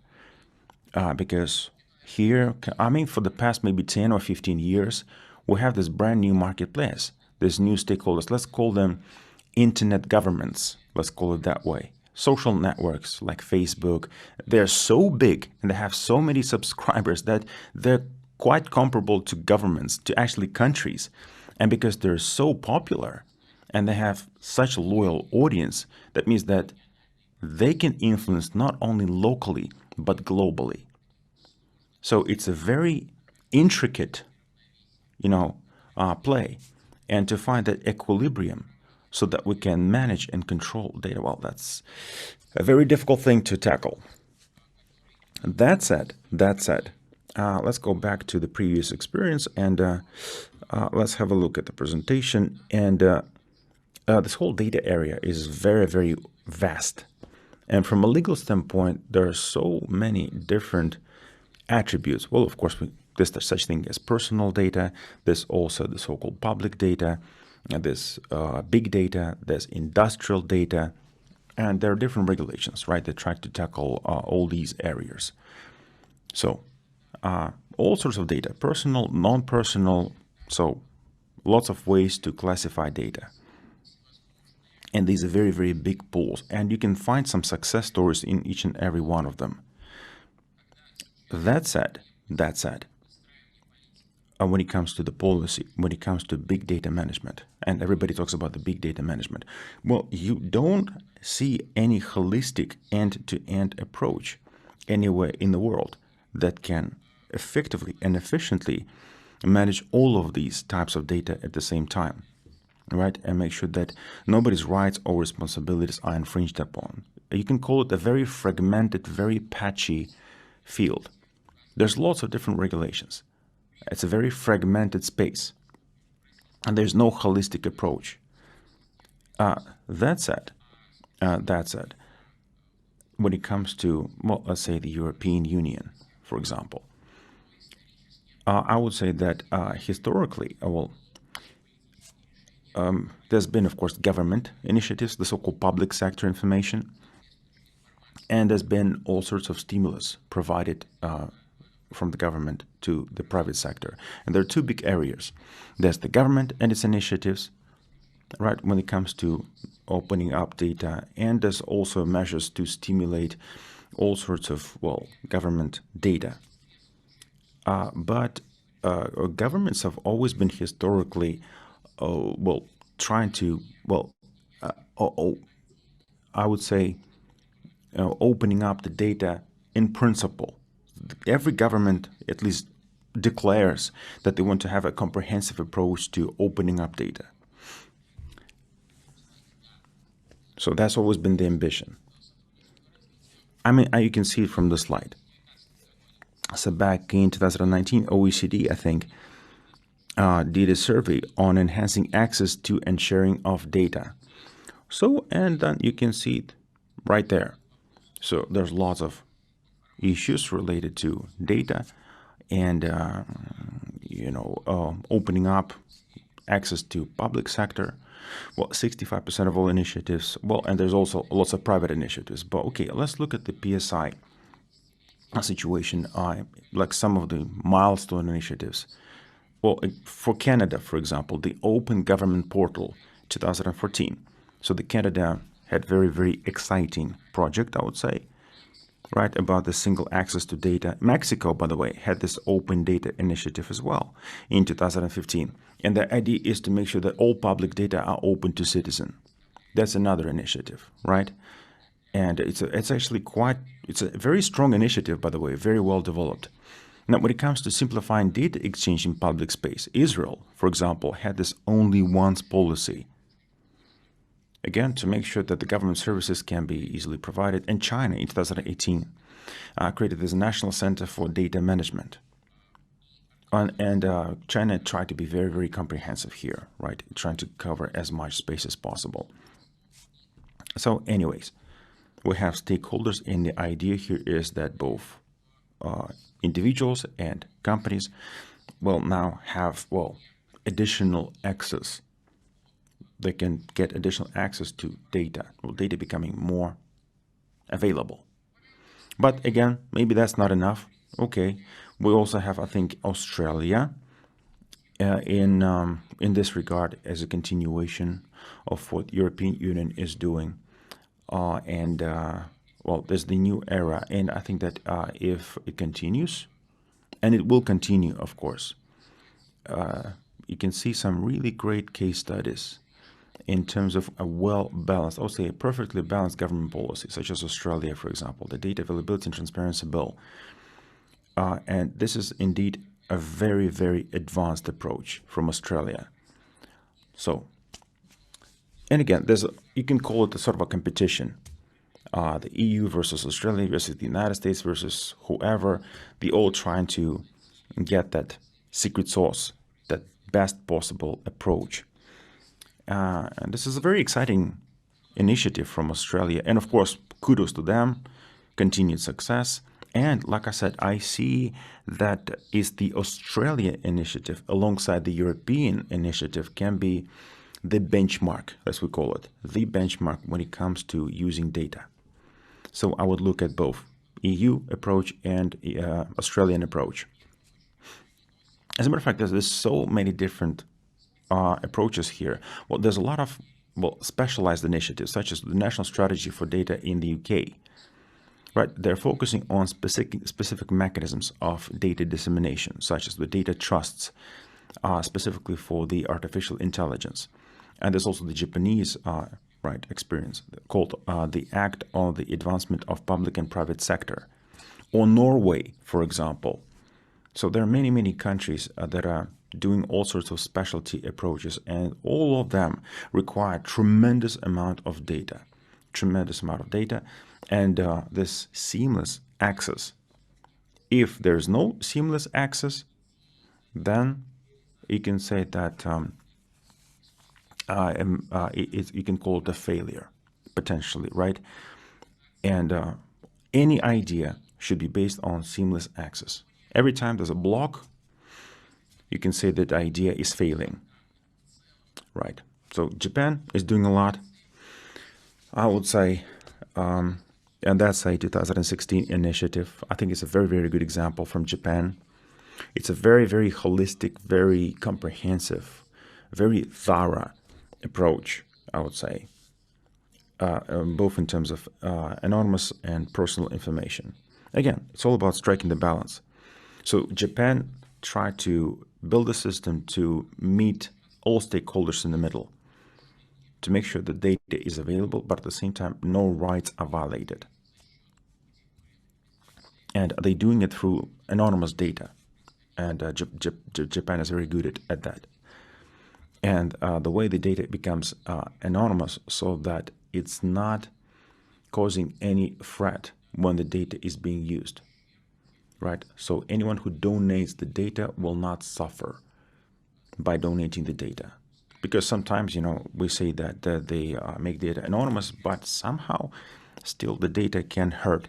because here, I mean, for the past maybe 10 or 15 years, we have this brand new marketplace, these new stakeholders. Let's call them internet governments. Let's call it that way. Social networks like Facebook, they're so big and they have so many subscribers that they're quite comparable to governments, to actually countries. And because they're so popular and they have such a loyal audience, that means that they can influence not only locally, but globally. So it's a very intricate, play. And to find that equilibrium so that we can manage and control data, well, that's a very difficult thing to tackle. That said, let's go back to the previous experience and let's have a look at the presentation. And this whole data area is very, very vast. And from a legal standpoint, there are so many different attributes. Well, of course, there's such thing as personal data. There's also the so-called public data. There's big data. There's industrial data. And there are different regulations, right, that try to tackle all these areas. So all sorts of data, personal, non-personal, so lots of ways to classify data. And these are very, very big pools. And you can find some success stories in each and every one of them. That said, when it comes to the policy, when it comes to big data management, and everybody talks about the big data management, well, you don't see any holistic end-to-end approach anywhere in the world that can effectively and efficiently manage all of these types of data at the same time, right? And make sure that nobody's rights or responsibilities are infringed upon. You can call it a very fragmented, very patchy field. There's lots of different regulations. It's a very fragmented space, and there's no holistic approach. That said, when it comes to, well, let's say the European Union, for example, I would say that historically, there's been, of course, government initiatives, the so-called public sector information, and there's been all sorts of stimulus provided from the government to the private sector. And there are two big areas. There's the government and its initiatives, right, when it comes to opening up data, and there's also measures to stimulate all sorts of, well, government data. But governments have always been historically, trying to, I would say, opening up the data in principle. Every government at least declares that they want to have a comprehensive approach to opening up data. So that's always been the ambition. I mean, you can see it from the slide. So back in 2019, OECD, I think, did a survey on enhancing access to and sharing of data. So, and then you can see it right there. So there's lots of issues related to data and, opening up access to public sector. Well, 65% of all initiatives. Well, and there's also lots of private initiatives. But okay, let's look at the PSI situation, like some of the milestone initiatives. Well, for Canada, for example, the Open Government Portal 2014. So the Canada had very, very exciting project, I would say, right, about the single access to data. Mexico, by the way, had this open data initiative as well in 2015. And the idea is to make sure that all public data are open to citizen. That's another initiative, right? And it's a very strong initiative, by the way, very well developed. Now, when it comes to simplifying data exchange in public space, Israel, for example, had this only once policy. Again, to make sure that the government services can be easily provided. And China, in 2018, created this National Center for Data Management. And China tried to be very, very comprehensive here, right? Trying to cover as much space as possible. So anyways, we have stakeholders, and the idea here is that both individuals and companies will now have, additional access. They can get additional access to data, data becoming more available. But again, maybe that's not enough. Okay, we also have, I think, Australia in this regard as a continuation of what the European Union is doing. There's the new era, and I think that if it continues, and it will continue, of course, you can see some really great case studies in terms of a well-balanced, I would say a perfectly balanced government policy, such as Australia, for example, the Data Availability and Transparency Bill. And this is indeed a very, very advanced approach from Australia. So, and again, you can call it a sort of a competition. The EU versus Australia versus the United States versus whoever, they all trying to get that secret sauce, that best possible approach. And this is a very exciting initiative from Australia. And of course, kudos to them, continued success. And like I said, I see that is the Australia initiative alongside the European initiative can be the benchmark, as we call it, the benchmark when it comes to using data. So I would look at both EU approach and Australian approach. As a matter of fact, there's so many different approaches here. Well, there's a lot of specialized initiatives, such as the National Strategy for Data in the UK. Right, they're focusing on specific mechanisms of data dissemination, such as the data trusts, specifically for the artificial intelligence. And there's also the Japanese experience called the Act on the Advancement of Public and Private Sector, or Norway, for example. So there are many, many countries that are doing all sorts of specialty approaches, and all of them require tremendous amount of data, and this seamless access. If there's no seamless access, then you can say that you can call it a failure, potentially, right? And any idea should be based on seamless access. Every time there's a block, you can say that the idea is failing, right? So Japan is doing a lot, I would say, and that's a 2016 initiative. I think it's a very, very good example from Japan. It's a very, very holistic, very comprehensive, very thorough approach, I would say, both in terms of anonymous and personal information. Again, it's all about striking the balance. So Japan tried to build a system to meet all stakeholders in the middle, to make sure the data is available, but at the same time, no rights are violated. And they're doing it through anonymous data. And Japan is very good at that. And the way the data becomes anonymous so that it's not causing any threat when the data is being used, right? So anyone who donates the data will not suffer by donating the data. Because sometimes, we say that they make data anonymous, but somehow still the data can hurt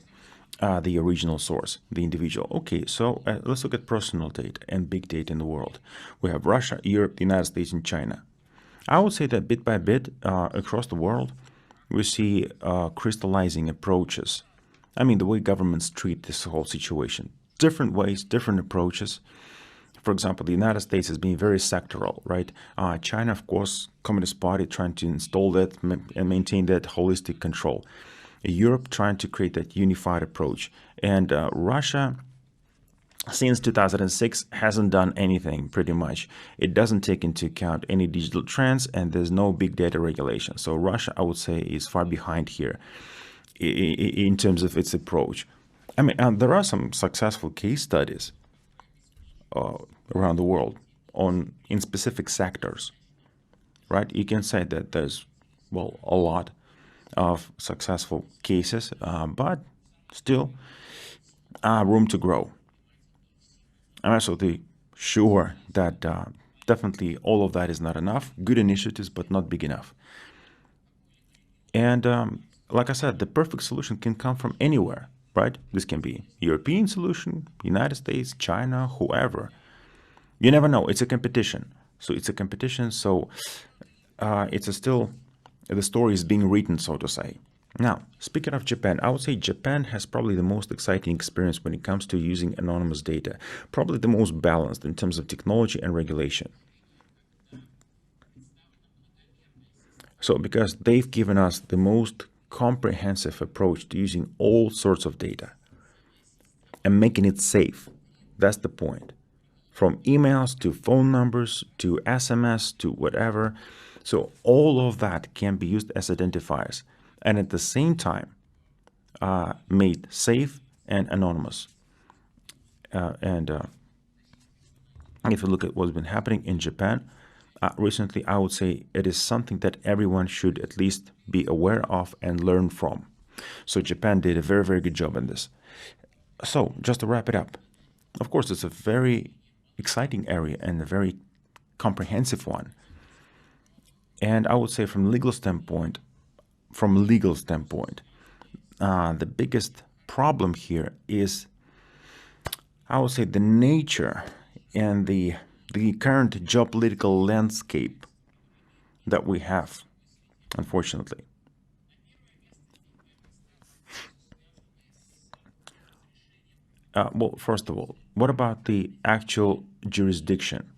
the original source, the individual. Okay, so let's look at personal data and big data in the world. We have Russia, Europe, the United States, and China. I would say that bit by bit across the world, we see crystallizing approaches. I mean, the way governments treat this whole situation. Different ways, different approaches. For example, the United States has been very sectoral, right? China, of course, Communist Party trying to install that and maintain that holistic control. Europe trying to create that unified approach. And Russia, since 2006, hasn't done anything pretty much. It doesn't take into account any digital trends, and there's no big data regulation. So Russia, I would say, is far behind here in terms of its approach. I mean, there are some successful case studies around the world in specific sectors, right? You can say that there's, a lot of successful cases, but still room to grow. I'm absolutely sure that definitely all of that is not enough. Good initiatives, but not big enough. And like I said, the perfect solution can come from anywhere, right? This can be European solution, United States, China, whoever. You never know. It's a competition. So it's a competition. So still, the story is being written, so to say. Now, speaking of Japan, I would say Japan has probably the most exciting experience when it comes to using anonymous data, probably the most balanced in terms of technology and regulation. So because they've given us the most comprehensive approach to using all sorts of data and making it safe. That's the point. From emails to phone numbers to SMS to whatever. So all of that can be used as identifiers and at the same time made safe and anonymous. And if you look at what's been happening in Japan recently, I would say it is something that everyone should at least be aware of and learn from. So Japan did a very, very good job in this. So just to wrap it up, of course, it's a very exciting area and a very comprehensive one. And I would say from a legal standpoint, the biggest problem here is, I would say, the nature and the current geopolitical landscape that we have, unfortunately. First of all, what about the actual jurisdiction?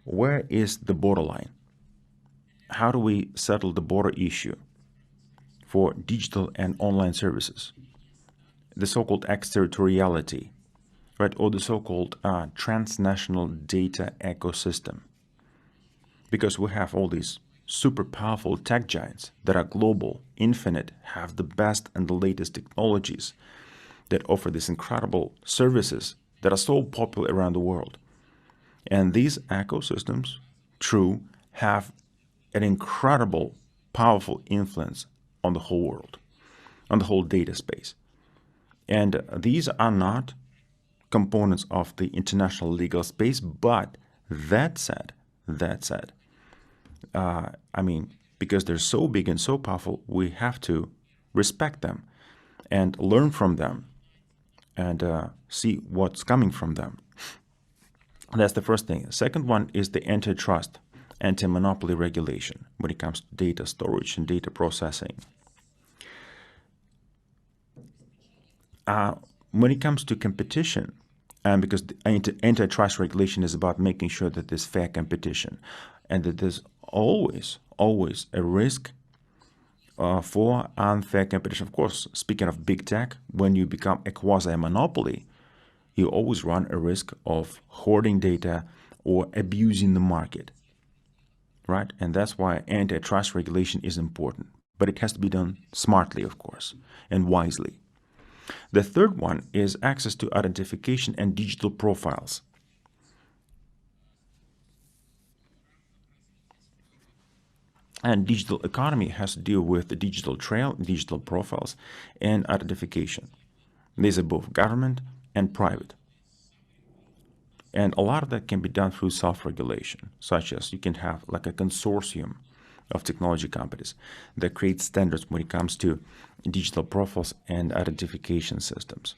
Where is the borderline? How do we settle the border issue for digital and online services? The so-called extraterritoriality, right, or the so-called transnational data ecosystem. Because we have all these super powerful tech giants that are global, infinite, have the best and the latest technologies that offer these incredible services that are so popular around the world. And these ecosystems, true, have an incredible, powerful influence on the whole world, on the whole data space. And these are not components of the international legal space, but that said, because they're so big and so powerful, we have to respect them and learn from them and see what's coming from them. That's the first thing. The second one is the antitrust, anti-monopoly regulation when it comes to data storage and data processing. When it comes to competition, and because the antitrust regulation is about making sure that there's fair competition and that there's always a risk for unfair competition. Of course, speaking of big tech, when you become a quasi-monopoly, you always run a risk of hoarding data or abusing the market, right? And that's why antitrust regulation is important. But it has to be done smartly, of course, and wisely. The third one is access to identification and digital profiles. And digital economy has to do with the digital trail, digital profiles, and identification. These are both government and private. And a lot of that can be done through self-regulation, such as you can have like a consortium of technology companies that create standards when it comes to digital profiles and identification systems.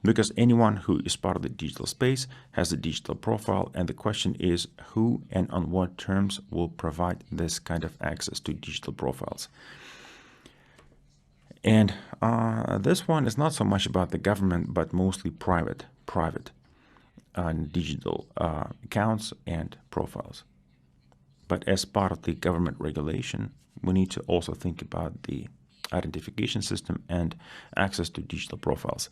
Because anyone who is part of the digital space has a digital profile, and the question is who and on what terms will provide this kind of access to digital profiles. And this one is not so much about the government, but mostly private digital accounts and profiles. But as part of the government regulation, we need to also think about the identification system and access to digital profiles,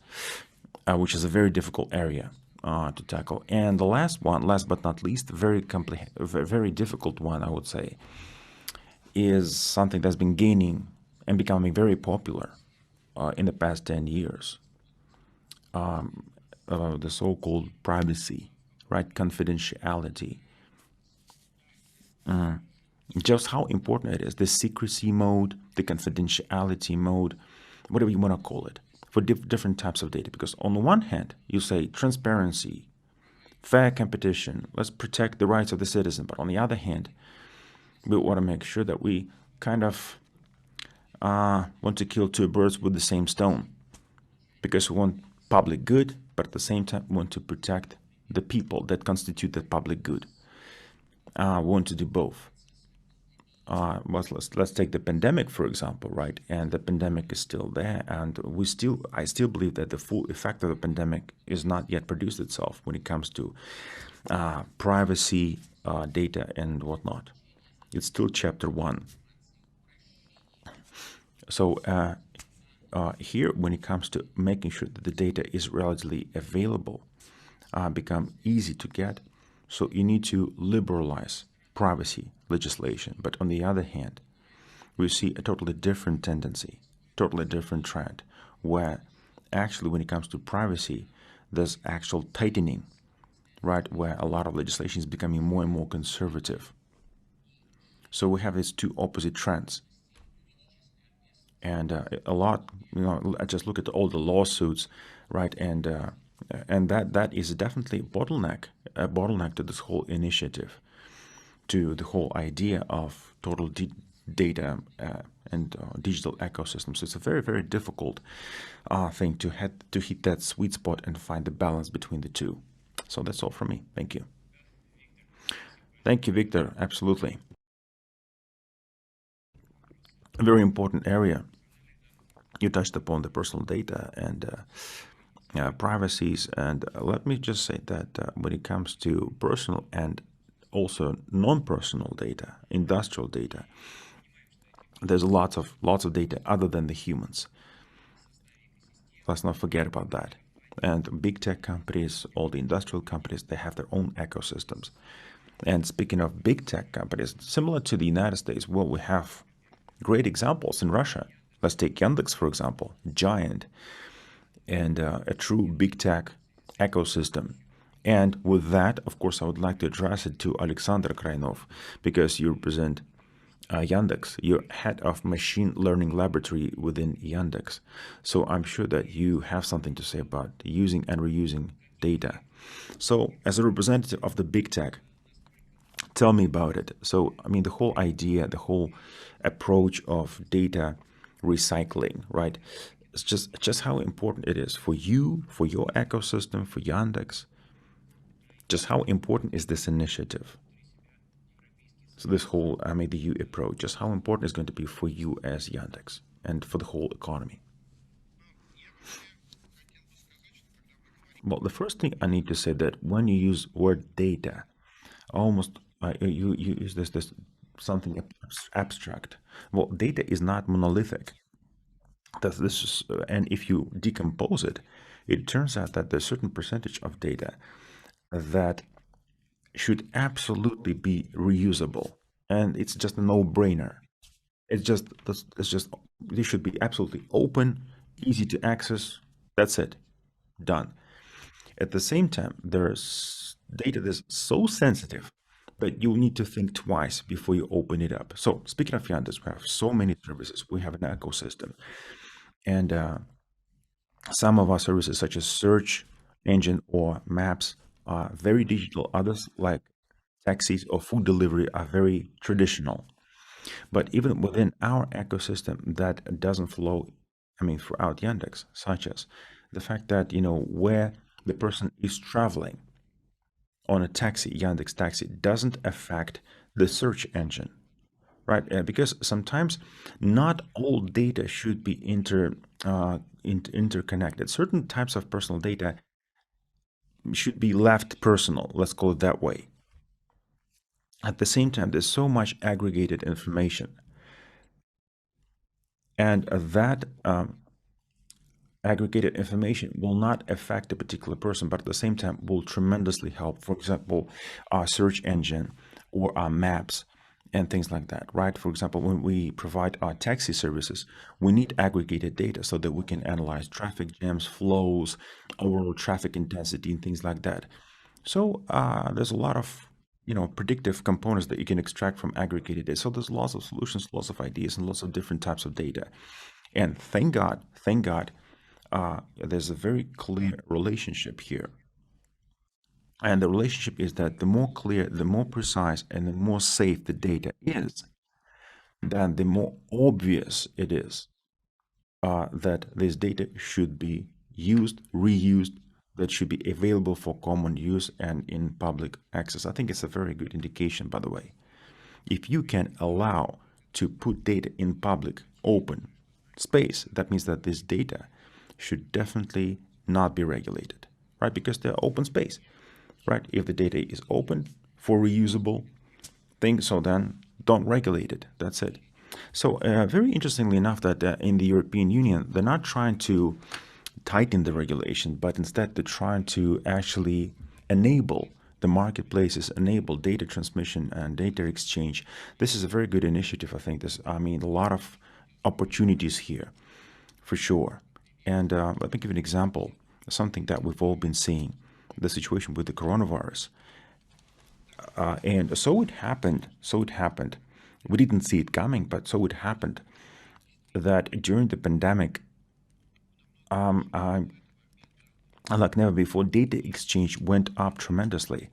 which is a very difficult area to tackle. And the last one, last but not least, very difficult one, I would say, is something that's been gaining and becoming very popular in the past 10 years. The so-called privacy, right? Confidentiality. Just how important it is, the secrecy mode, the confidentiality mode, whatever you want to call it, for different types of data. Because on the one hand, you say transparency, fair competition, let's protect the rights of the citizen. But on the other hand, we want to make sure that we kind of want to kill two birds with the same stone, because we want public good, but at the same time we want to protect the people that constitute the public good. We want to do both. Let's take the pandemic, for example, right? And the pandemic is still there, and I still believe that the full effect of the pandemic is not yet produced itself when it comes to privacy, data, and whatnot. It's still chapter 1. So here, when it comes to making sure that the data is relatively available, become easy to get, so you need to liberalize privacy legislation. But on the other hand, we see a totally different tendency, totally different trend, where actually when it comes to privacy, there's actual tightening, right? Where a lot of legislation is becoming more and more conservative. So we have these two opposite trends. And a lot, I just look at all the lawsuits, right? And that is definitely a bottleneck to this whole initiative, to the whole idea of total data and digital ecosystems. So it's a very, very difficult thing to hit that sweet spot and find the balance between the two. So that's all from me. Thank you. Thank you, Victor. Absolutely. A very important area. You touched upon the personal data and privacies. And let me just say that when it comes to personal and also non-personal data, industrial data, there's lots of data other than the humans. Let's not forget about that. And big tech companies, all the industrial companies, they have their own ecosystems. And speaking of big tech companies, similar to the United States, well, we have great examples in Russia. Let's take Yandex, for example, giant and a true big tech ecosystem. And with that, of course, I would like to address it to Alexander Krainov, because you represent Yandex. You're head of machine learning laboratory within Yandex. So I'm sure that you have something to say about using and reusing data. So as a representative of the big tech, tell me about it. So, I mean, the whole idea, the whole approach of data recycling, right? It's just how important it is for you, for your ecosystem, for Yandex. Just how important is this initiative? So this whole the U approach, just how important is going to be for you as Yandex and for the whole economy? Well, the first thing I need to say that when you use word data, almost you use this something abstract. Well, data is not monolithic. And if you decompose it, it turns out that there's a certain percentage of data that should absolutely be reusable, and it's just a no-brainer. They should be absolutely open, easy to access. That's it. Done. At the same time, there's data that's so sensitive that you need to think twice before you open it up. So speaking of Yandex, we have so many services. We have an ecosystem. And some of our services, such as search engine or maps, are very digital. Others, like taxis or food delivery, are very traditional. But even within our ecosystem, that doesn't flow, throughout Yandex, such as the fact that, where the person is traveling on a taxi, Yandex taxi, doesn't affect the search engine, right? Because sometimes not all data should be interconnected. Certain types of personal data should be left personal, let's call it that way. At the same time, there's so much aggregated information, and that aggregated information will not affect a particular person, but at the same time will tremendously help, for example, our search engine or our maps and things like that, right? For example, when we provide our taxi services, we need aggregated data so that we can analyze traffic jams, flows, overall traffic intensity, and things like that. So there's a lot of predictive components that you can extract from aggregated data. So there's lots of solutions, lots of ideas, and lots of different types of data. And thank God, there's a very clear relationship here. And the relationship is that the more clear, the more precise, and the more safe the data is, then the more obvious it is that this data should be used, reused, that should be available for common use and in public access. I think it's a very good indication, by the way. If you can allow to put data in public, open space, that means that this data should definitely not be regulated, right? Because they're open space, right? If the data is open for reusable things, so then don't regulate it. That's it. So very interestingly enough, that in the European Union, they're not trying to tighten the regulation, but instead they're trying to actually enable the marketplaces, enable data transmission and data exchange. This is a very good initiative. I think a lot of opportunities here for sure. And let me give you an example, something that we've all been seeing, the situation with the coronavirus. And so it happened, we didn't see it coming, but so it happened that during the pandemic, like never before, data exchange went up tremendously.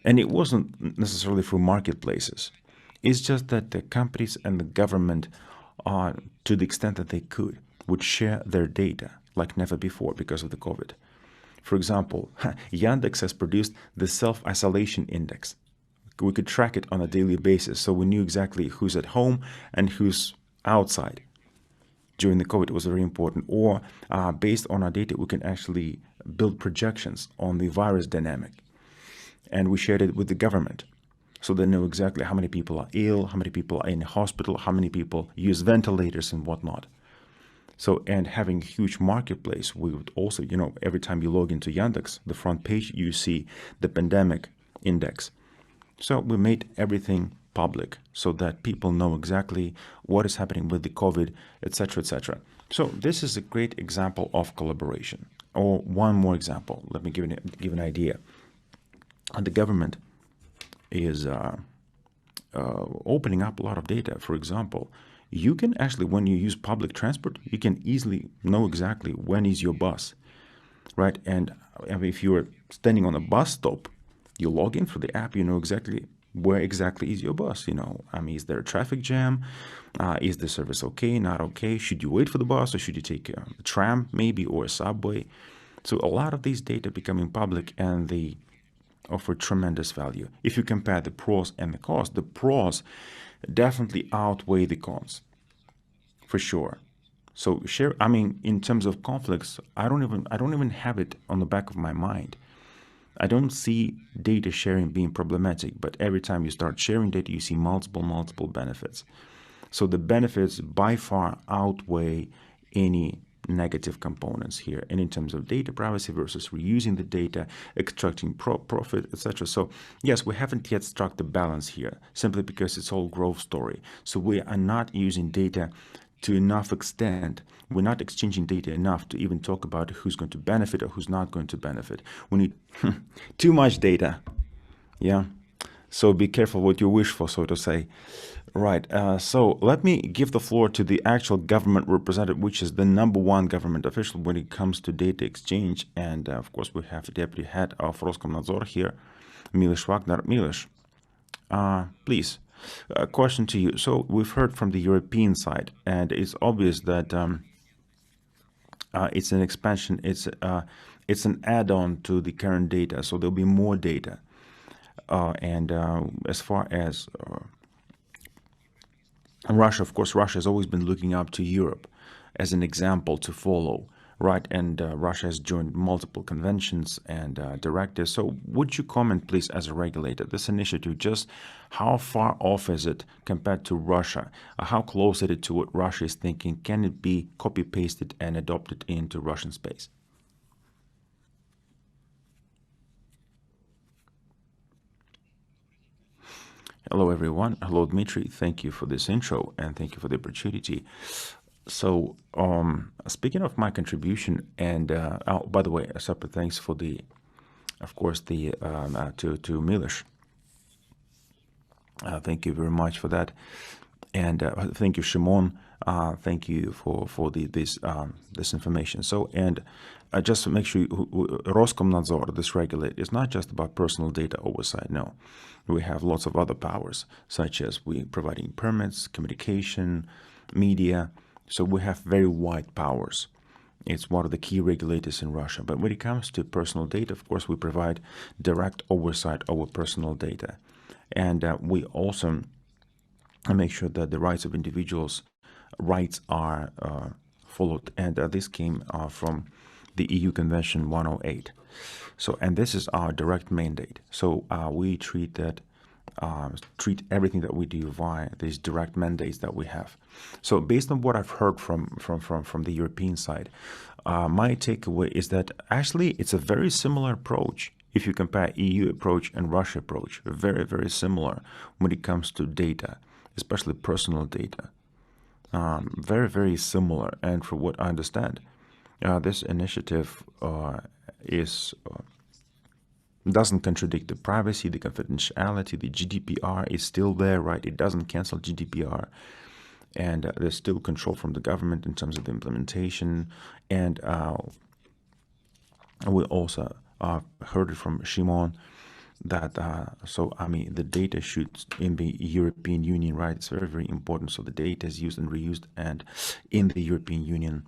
And it wasn't necessarily through marketplaces. It's just that the companies and the government, to the extent that they could, would share their data like never before because of the COVID. For example, Yandex has produced the self-isolation index. We could track it on a daily basis, so we knew exactly who's at home and who's outside. During the COVID, it was very important. Or based on our data, we can actually build projections on the virus dynamic. And we shared it with the government. So they know exactly how many people are ill, how many people are in hospital, how many people use ventilators and whatnot. So, and having a huge marketplace, we would also, every time you log into Yandex, the front page, you see the pandemic index. So we made everything public so that people know exactly what is happening with the COVID, etc., etc. So this is a great example of collaboration. Or one more example, let me give an idea. The government is opening up a lot of data. For example, you can actually, when you use public transport, you can easily know exactly when is your bus, right? And if you're standing on a bus stop, you log in for the app, you know exactly where exactly is your bus. Is there a traffic jam? Is the service okay, not okay? Should you wait for the bus, or should you take a tram maybe, or a subway? So a lot of these data becoming public, and they offer tremendous value. If you compare the pros and the cons, the pros definitely outweigh the cons, for sure. So in terms of conflicts, I don't even have it on the back of my mind. I don't see data sharing being problematic, but every time you start sharing data, you see multiple benefits. So the benefits by far outweigh any negative components here. And in terms of data privacy versus reusing the data, extracting profit, etc. So yes, we haven't yet struck the balance here, simply because it's all growth story. So we are not using data to enough extent. We're not exchanging data enough to even talk about who's going to benefit or who's not going to benefit. We need too much data. Yeah. So be careful what you wish for, so to say. Right. So let me give the floor to the actual government representative, which is the #1 government official when it comes to data exchange. And of course, we have the deputy head of Roskomnadzor here, Miloš Wagner. Miloš, please, a question to you. So we've heard from the European side, and it's obvious that it's an expansion. It's an add-on to the current data. So there'll be more data. And as far as Russia, of course, Russia has always been looking up to Europe as an example to follow, right? And Russia has joined multiple conventions and directives. So would you comment, please, as a regulator, this initiative, just how far off is it compared to Russia? How close is it to what Russia is thinking? Can it be copy-pasted and adopted into Russian space? Hello, everyone. Hello, Dmitry. Thank you for this intro and thank you for the opportunity. So, speaking of my contribution, and oh, by the way, a separate thanks for the, of course, the to Miloš. Thank you very much for that, and thank you, Shimon. Thank you for this information. So, and just to make sure, Roskomnadzor, this regulator, is not just about personal data oversight. No, we have lots of other powers, such as we providing permits, communication, media. So we have very wide powers. It's one of the key regulators in Russia. But when it comes to personal data, of course, we provide direct oversight over personal data. And we also make sure that the rights of individuals' rights are followed. And this came from the EU Convention 108. So, and this is our direct mandate. So we treat everything that we do via these direct mandates that we have. So based on what I've heard from the European side, my takeaway is that actually it's a very similar approach. If you compare EU approach and Russia approach, very, very similar when it comes to data, especially personal data. Very, very similar. And from what I understand, this initiative doesn't contradict the privacy, the confidentiality. The Gdpr is still there, right? It doesn't cancel Gdpr. And there's still control from the government in terms of the implementation. And we also heard it from Shimon that, so, I mean, the data should in the European Union, right? It's very, very important. So the data is used and reused and in the European Union.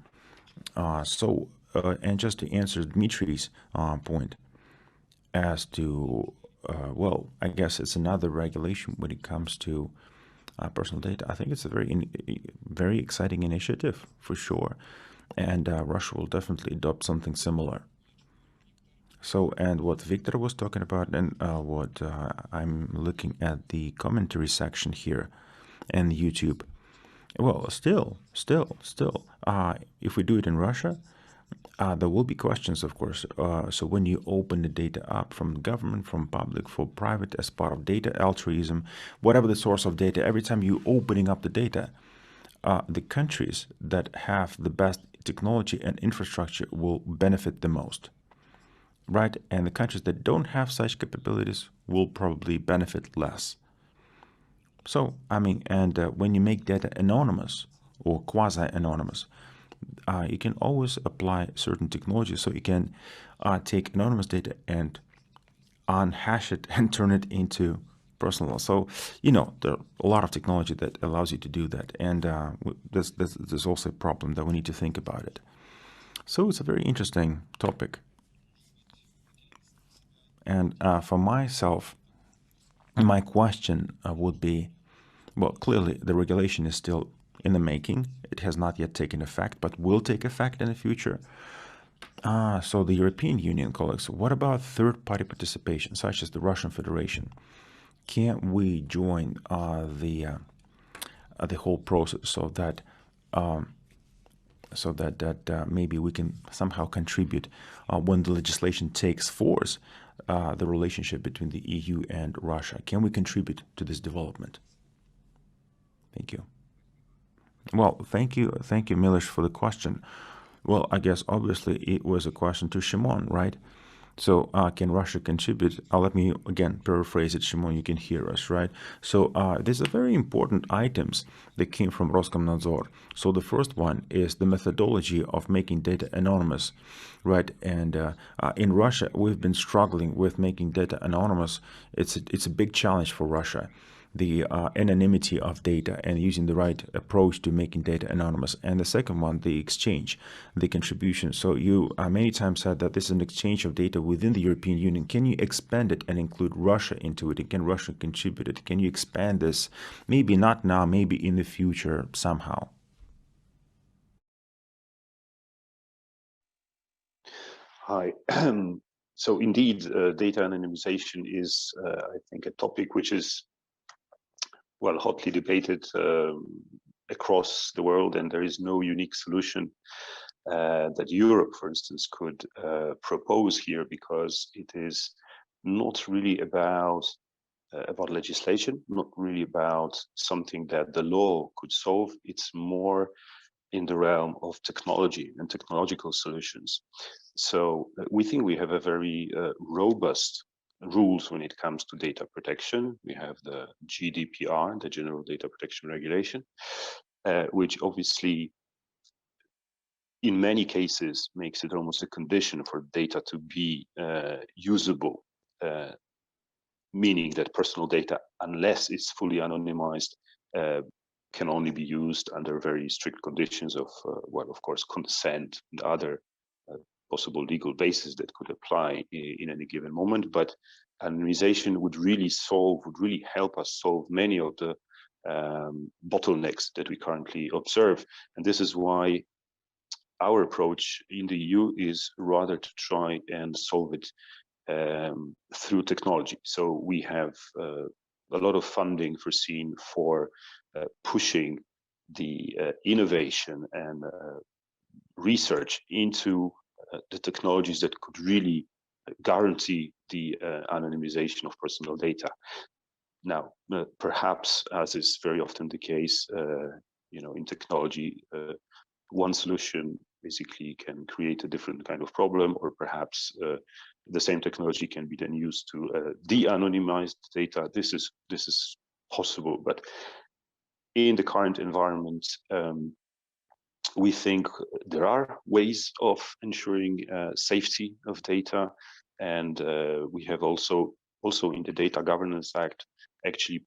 And just to answer Dmitry's point as to, well, I guess it's another regulation when it comes to personal data. I think it's a very exciting initiative for sure. And Russia will definitely adopt something similar. So, and what Victor was talking about and what I'm looking at the commentary section here and YouTube. Well, still, if we do it in Russia, there will be questions, of course. So when you open the data up from government, from public, for private, as part of data altruism, whatever the source of data, every time you opening up the data, the countries that have the best technology and infrastructure will benefit the most, right? And the countries that don't have such capabilities will probably benefit less. So, I mean, and when you make data anonymous or quasi-anonymous, you can always apply certain technologies. So you can take anonymous data and unhash it and turn it into personal. So, you know, there are a lot of technology that allows you to do that. And there's also a problem that we need to think about it. So it's a very interesting topic. And for myself, my question would be, well, clearly the regulation is still in the making. It has not yet taken effect, but will take effect in the future. So the European Union colleagues, what about third-party participation, such as the Russian Federation? Can't we join the whole process so that maybe we can somehow contribute when the legislation takes force, the relationship between the EU and Russia? Can we contribute to this development? Thank you. Well, thank you, Miloš, for the question. Well, I guess obviously it was a question to Shimon, right? So can Russia contribute? Let me again paraphrase it, Shimon, you can hear us, right? So there's a very important items that came from Roskomnadzor. So the first one is the methodology of making data anonymous, right? And in Russia, we've been struggling with making data anonymous. It's a big challenge for Russia, the anonymity of data and using the right approach to making data anonymous. And the second one, the exchange, the contribution. So you many times said that this is an exchange of data within the European Union. Can you expand it and include Russia into it? And can Russia contribute it? Can you expand this? Maybe not now, maybe in the future somehow. Hi. So indeed, data anonymization is, I think, a topic which is, well, hotly debated across the world, and there is no unique solution that Europe, for instance, could propose here, because it is not really about legislation, not really about something that the law could solve. It's more in the realm of technology and technological solutions. So we think we have a very robust rules when it comes to data protection. We have the Gdpr, the General Data Protection Regulation, which obviously in many cases makes it almost a condition for data to be usable, meaning that personal data, unless it's fully anonymized, can only be used under very strict conditions of, well, of course, consent and other possible legal basis that could apply in any given moment. But anonymization would really help us solve many of the bottlenecks that we currently observe. And this is why our approach in the EU is rather to try and solve it through technology. So we have a lot of funding foreseen for pushing the innovation and research into the technologies that could really guarantee the anonymization of personal data. Now, perhaps, as is very often the case, in technology, one solution basically can create a different kind of problem, or perhaps the same technology can be then used to de-anonymize data. This is possible, but in the current environment, we think there are ways of ensuring safety of data, and we have also in the Data Governance Act actually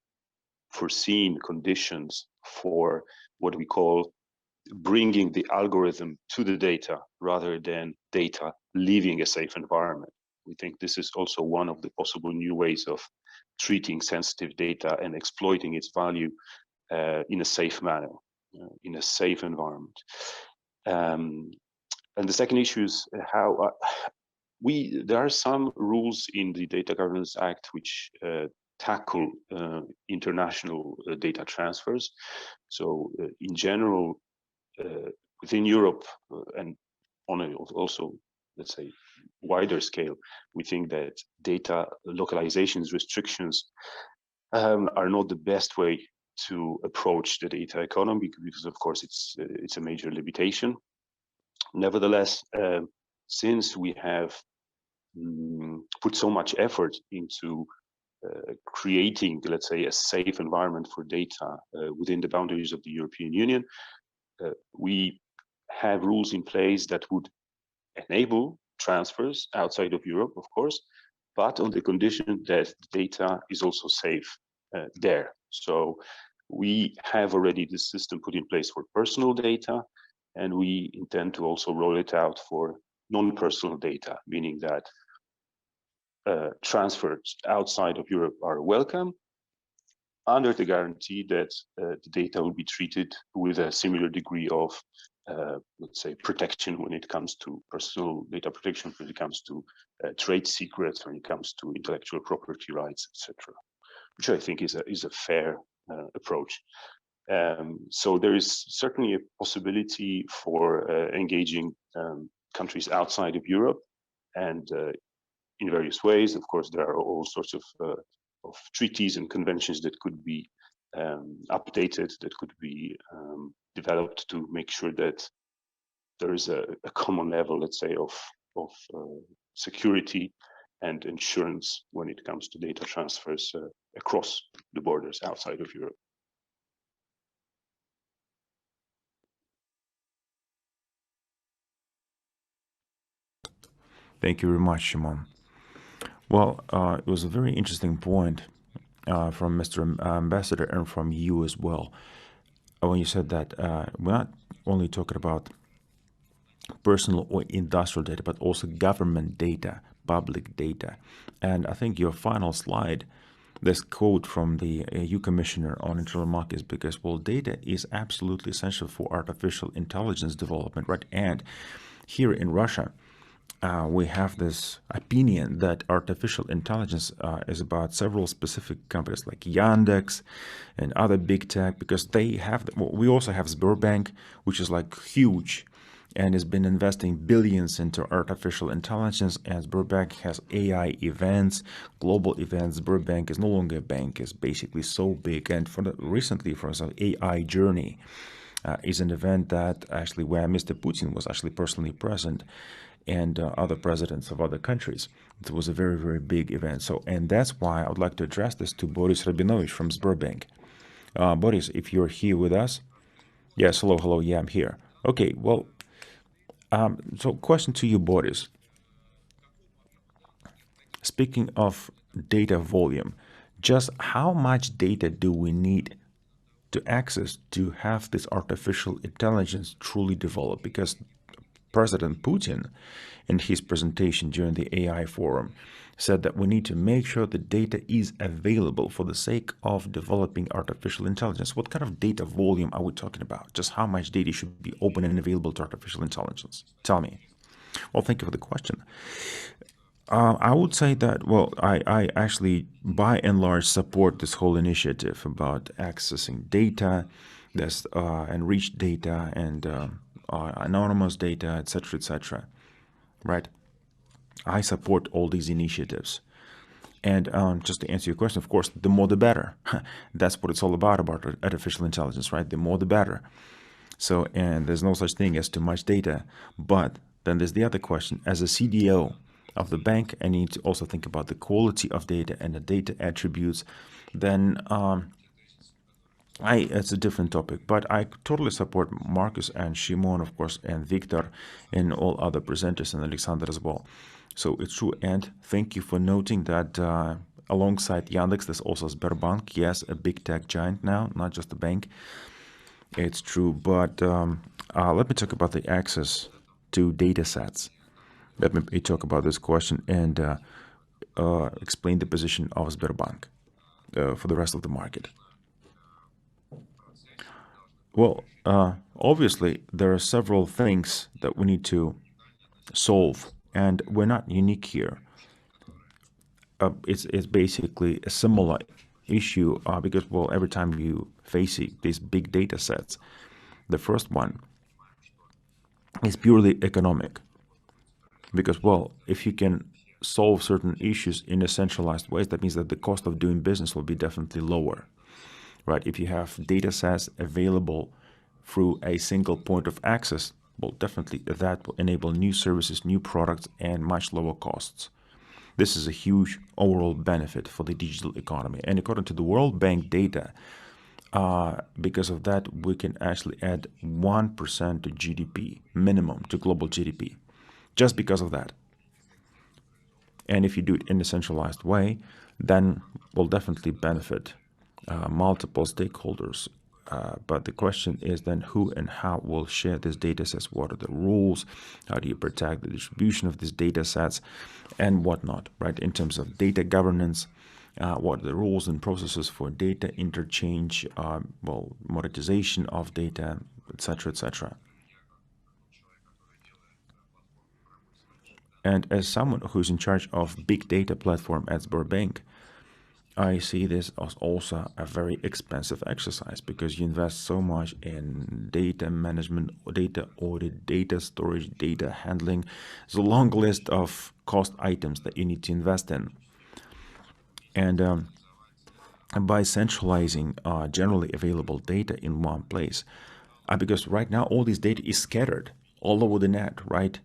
foreseen conditions for what we call bringing the algorithm to the data rather than data leaving a safe environment. We think this is also one of the possible new ways of treating sensitive data and exploiting its value in a safe manner, in a safe environment. And the second issue is how there are some rules in the Data Governance Act which tackle international data transfers. So in general, within Europe and on a also, let's say, wider scale, we think that data localizations restrictions are not the best way to approach the data economy, because of course it's a major limitation. Nevertheless, since we have put so much effort into creating, let's say, a safe environment for data within the boundaries of the European Union, we have rules in place that would enable transfers outside of Europe, of course, but on the condition that the data is also safe there. So we have already this system put in place for personal data, and we intend to also roll it out for non-personal data, meaning that transfers outside of Europe are welcome, under the guarantee that the data will be treated with a similar degree of, let's say, protection when it comes to personal data protection, when it comes to trade secrets, when it comes to intellectual property rights, etc., which I think is a fair approach. So there is certainly a possibility for engaging countries outside of Europe, and in various ways. Of course, there are all sorts of treaties and conventions that could be updated, that could be developed to make sure that there is a common level, let's say, of security and insurance when it comes to data transfers across the borders outside of Europe. Thank you very much, Shimon. Well, it was a very interesting point from Mr. Ambassador and from you as well. When you said that we're not only talking about personal or industrial data, but also government data, public data. And I think your final slide, this quote from the EU Commissioner on Internal Markets, because, well, data is absolutely essential for artificial intelligence development, right? And here in Russia, we have this opinion that artificial intelligence is about several specific companies like Yandex and other big tech, because they have, we also have Sberbank, which is like huge and has been investing billions into artificial intelligence. And Sberbank has AI events, global events. Sberbank is no longer a bank, it's basically so big. And recently, for example, AI Journey is an event that actually where Mr. Putin was actually personally present, and other presidents of other countries. It was a very, very big event. So, and that's why I would like to address this to Boris Rabinovich from Sberbank. Boris, if you're here with us. Yes, hello, yeah, I'm here. Okay, well, so question to you, Boris. Speaking of data volume, just how much data do we need to access to have this artificial intelligence truly develop? Because President Putin, in his presentation during the AI forum, said that we need to make sure the data is available for the sake of developing artificial intelligence. What kind of data volume are we talking about? Just how much data should be open and available to artificial intelligence? Tell me. Well, thank you for the question. I would say that, well, I actually, by and large, support this whole initiative about accessing data, this enriched data, and anonymous data, etc., right? I support all these initiatives. And just to answer your question, of course, the more the better. That's what it's all about artificial intelligence, right? The more the better. So, and there's no such thing as too much data. But then there's the other question. As a CDO of the bank, I need to also think about the quality of data and the data attributes. Then it's a different topic, but I totally support Marcus and Shimon, of course, and Victor and all other presenters, and Alexander as well. So it's true. And thank you for noting that alongside Yandex, there's also Sberbank. Yes, a big tech giant now, not just a bank. It's true. But let me talk about the access to data sets. Let me talk about this question and explain the position of Sberbank for the rest of the market. Well, obviously, there are several things that we need to solve, and we're not unique here. It's basically a similar issue because, well, every time you face these big data sets, the first one is purely economic. Because, well, if you can solve certain issues in a centralized way, that means that the cost of doing business will be definitely lower. Right? If you have data sets available through a single point of access, well, definitely that will enable new services, new products, and much lower costs. This is a huge overall benefit for the digital economy. And according to the World Bank data, because of that, we can actually add 1% to GDP, minimum to global GDP, just because of that. And if you do it in a centralized way, then we'll definitely benefit multiple stakeholders. But the question is then who and how will share these data sets? What are the rules? How do you protect the distribution of these data sets and whatnot, right? In terms of data governance, what are the rules and processes for data interchange, well, monetization of data, etc., etc. And as someone who's in charge of big data platform at Sberbank, I see this as also a very expensive exercise because you invest so much in data management, data audit, data storage, data handling. It's a long list of cost items that you need to invest in. And by centralizing generally available data in one place. Because right now all this data is scattered all over the net, right?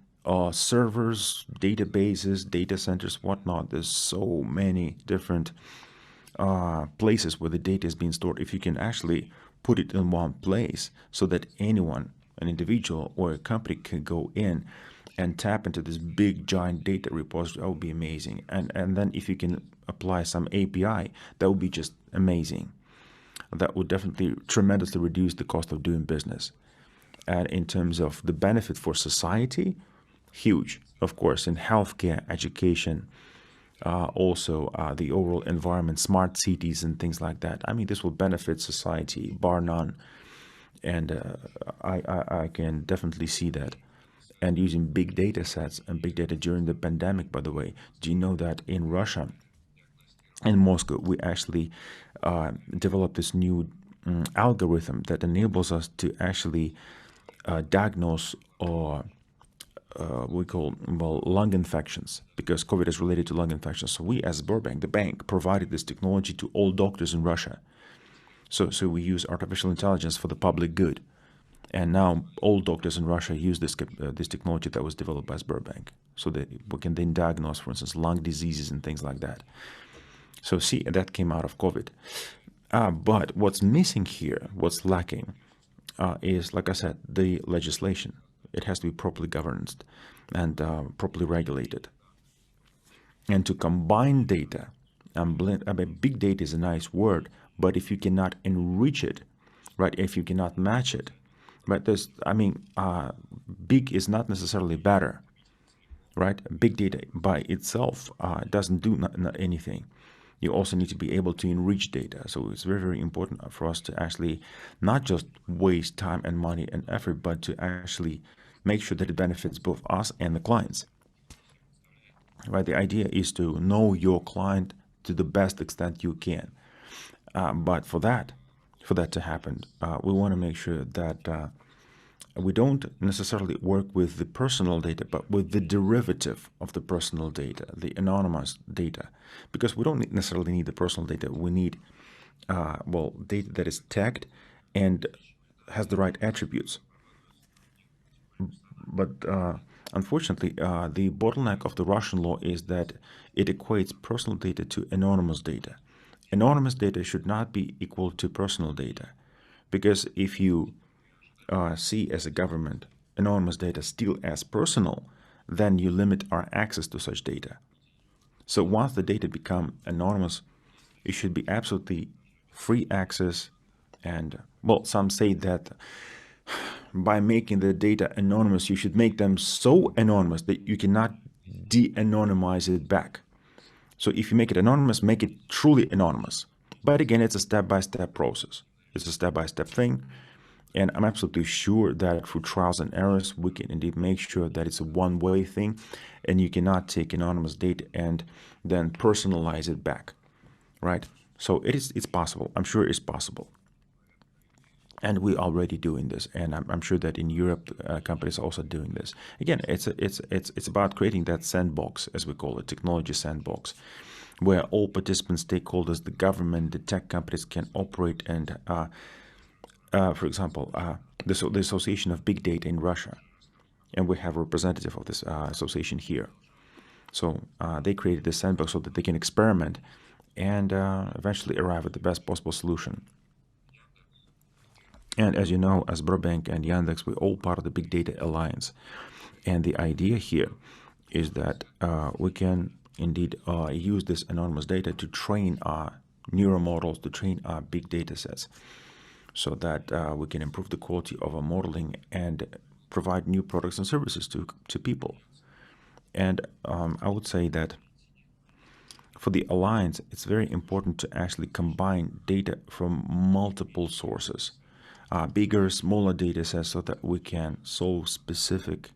Servers, databases, data centers, whatnot. There's so many different places where the data is being stored. If you can actually put it in one place so that anyone, an individual or a company, can go in and tap into this big giant data repository, that would be amazing. And then if you can apply some API, that would be just amazing. That would definitely tremendously reduce the cost of doing business. And in terms of the benefit for society, huge, of course, in healthcare, education, also the overall environment, smart cities and things like that. I mean, this will benefit society, bar none. And I can definitely see that. And using big data sets and big data during the pandemic, by the way, do you know that in Russia, in Moscow, we actually developed this new algorithm that enables us to actually diagnose or we call lung infections, because COVID is related to lung infections. So we, as Sberbank, the bank, provided this technology to all doctors in Russia. So we use artificial intelligence for the public good. And now all doctors in Russia use this technology that was developed by Sberbank, so that we can then diagnose, for instance, lung diseases and things like that. So see, that came out of COVID. But what's missing here, what's lacking, is, like I said, the legislation. It has to be properly governed and properly regulated. And to combine data and blend, I mean, big data is a nice word, but if you cannot enrich it, right, if you cannot match it, right, big is not necessarily better, right? Big data by itself doesn't do anything. You also need to be able to enrich data. So it's very, very important for us to actually not just waste time and money and effort, but to actually make sure that it benefits both us and the clients. Right? The idea is to know your client to the best extent you can. But for that to happen, we want to make sure that we don't necessarily work with the personal data, but with the derivative of the personal data, the anonymous data, because we don't necessarily need the personal data. We need, data that is tagged and has the right attributes. But unfortunately, the bottleneck of the Russian law is that it equates personal data to anonymous data. Anonymous data should not be equal to personal data, because if you see as a government anonymous data still as personal, then you limit our access to such data. So once the data become anonymous, it should be absolutely free access. And some say that by making the data anonymous, you should make them so anonymous that you cannot de-anonymize it back. So if you make it anonymous, make it truly anonymous. But again, it's a step-by-step process. It's a step-by-step thing. And I'm absolutely sure that through trials and errors, we can indeed make sure that it's a one-way thing, and you cannot take anonymous data and then personalize it back, right? So it's possible. I'm sure it's possible. And we're already doing this, and I'm sure that in Europe, companies are also doing this. Again, it's about creating that sandbox, as we call it, technology sandbox, where all participants, stakeholders, the government, the tech companies can operate. And for example, the Association of Big Data in Russia, and we have a representative of this association here. So they created this sandbox so that they can experiment and eventually arrive at the best possible solution. And as you know, as Sberbank and Yandex, we're all part of the Big Data Alliance. And the idea here is that we can indeed use this anonymous data to train our neural models, to train our big data sets, so that we can improve the quality of our modeling and provide new products and services to people. And I would say that for the Alliance, it's very important to actually combine data from multiple sources. Bigger, smaller data sets, so that we can solve specific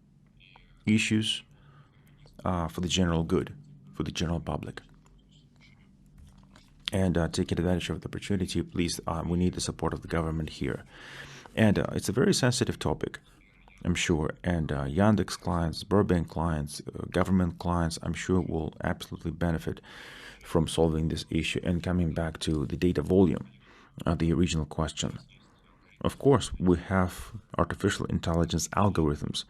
issues for the general good, for the general public. And taking advantage of the opportunity, please, we need the support of the government here. And it's a very sensitive topic. I'm sure, and Yandex clients, Burbank clients, government clients, I'm sure will absolutely benefit from solving this issue. And coming back to the data volume, the original question. Of course, we have artificial intelligence algorithms,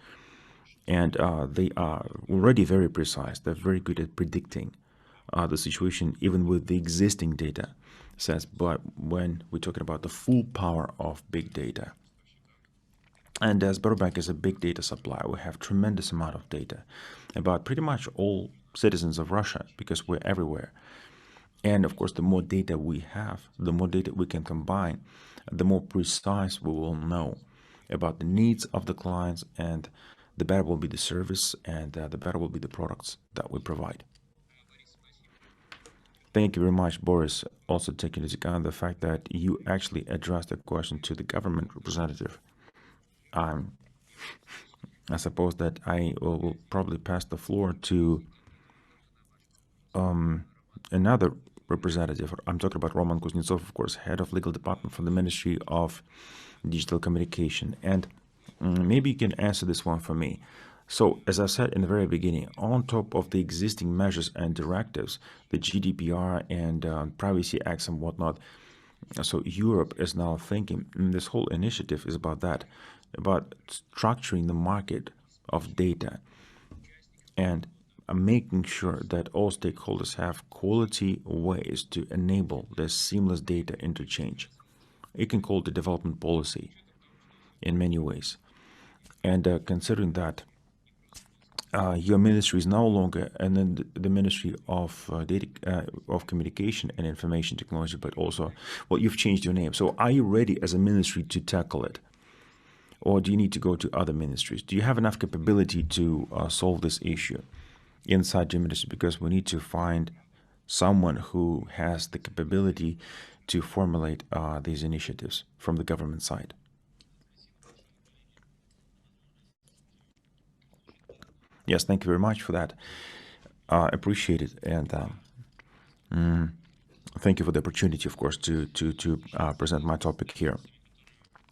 and they are already very precise. They're very good at predicting the situation, even with the existing data sets. But when we're talking about the full power of big data, and as Burbank is a big data supplier, we have tremendous amount of data about pretty much all citizens of Russia, because we're everywhere. And of course, the more data we have, the more data we can combine, the more precise we will know about the needs of the clients, and the better will be the service, and the better will be the products that we provide. Thank you very much, Boris. Also taking into account the fact that you actually addressed the question to the government representative. I suppose that I will probably pass the floor to another representative. I'm talking about Roman Kuznetsov, of course, head of legal department for the Ministry of Digital Communication. And maybe you can answer this one for me. So, as I said in the very beginning, on top of the existing measures and directives, the GDPR and Privacy Acts and whatnot, so Europe is now thinking, this whole initiative is about that, about structuring the market of data and making sure that all stakeholders have quality ways to enable this seamless data interchange. You can call it the development policy in many ways. And considering that your ministry is no longer and then the Ministry of of Communication and Information Technology, but also, well, you've changed your name. So are you ready as a ministry to tackle it? Or do you need to go to other ministries? Do you have enough capability to solve this issue inside your ministry? Because we need to find someone who has the capability to formulate these initiatives from the government side. Yes, thank you very much for that. Appreciate it, and thank you for the opportunity, of course, to present my topic here.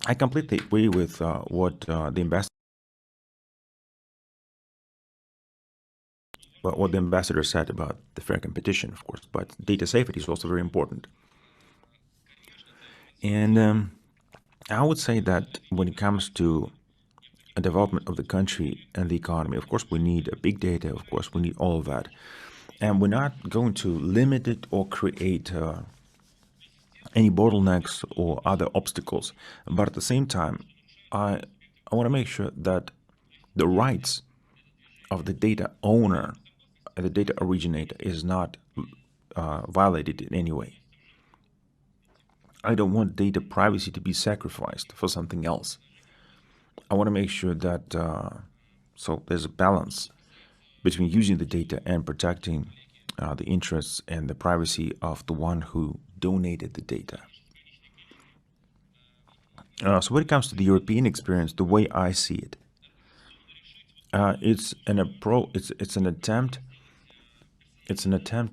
I completely agree with what the ambassador said about the fair competition, of course, but data safety is also very important. And I would say that when it comes to a development of the country and the economy, of course, we need a big data, of course, we need all of that. And we're not going to limit it or create any bottlenecks or other obstacles. But at the same time, I want to make sure that the rights of the data owner, the data originator, is not violated in any way. I don't want data privacy to be sacrificed for something else. I want to make sure that so there's a balance between using the data and protecting the interests and the privacy of the one who donated the data. So when it comes to the European experience, the way I see it, it's an attempt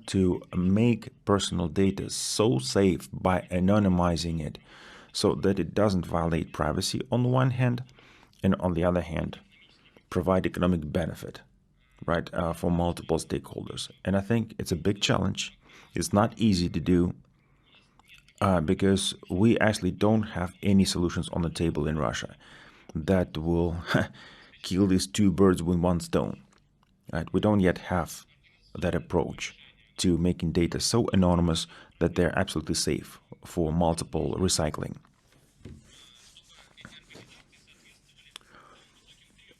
to make personal data so safe by anonymizing it so that it doesn't violate privacy on the one hand, and on the other hand, provide economic benefit, right, for multiple stakeholders. And I think it's a big challenge. It's not easy to do because we actually don't have any solutions on the table in Russia that will kill these two birds with one stone. Right? We don't yet have that approach to making data so anonymous that they're absolutely safe for multiple recycling.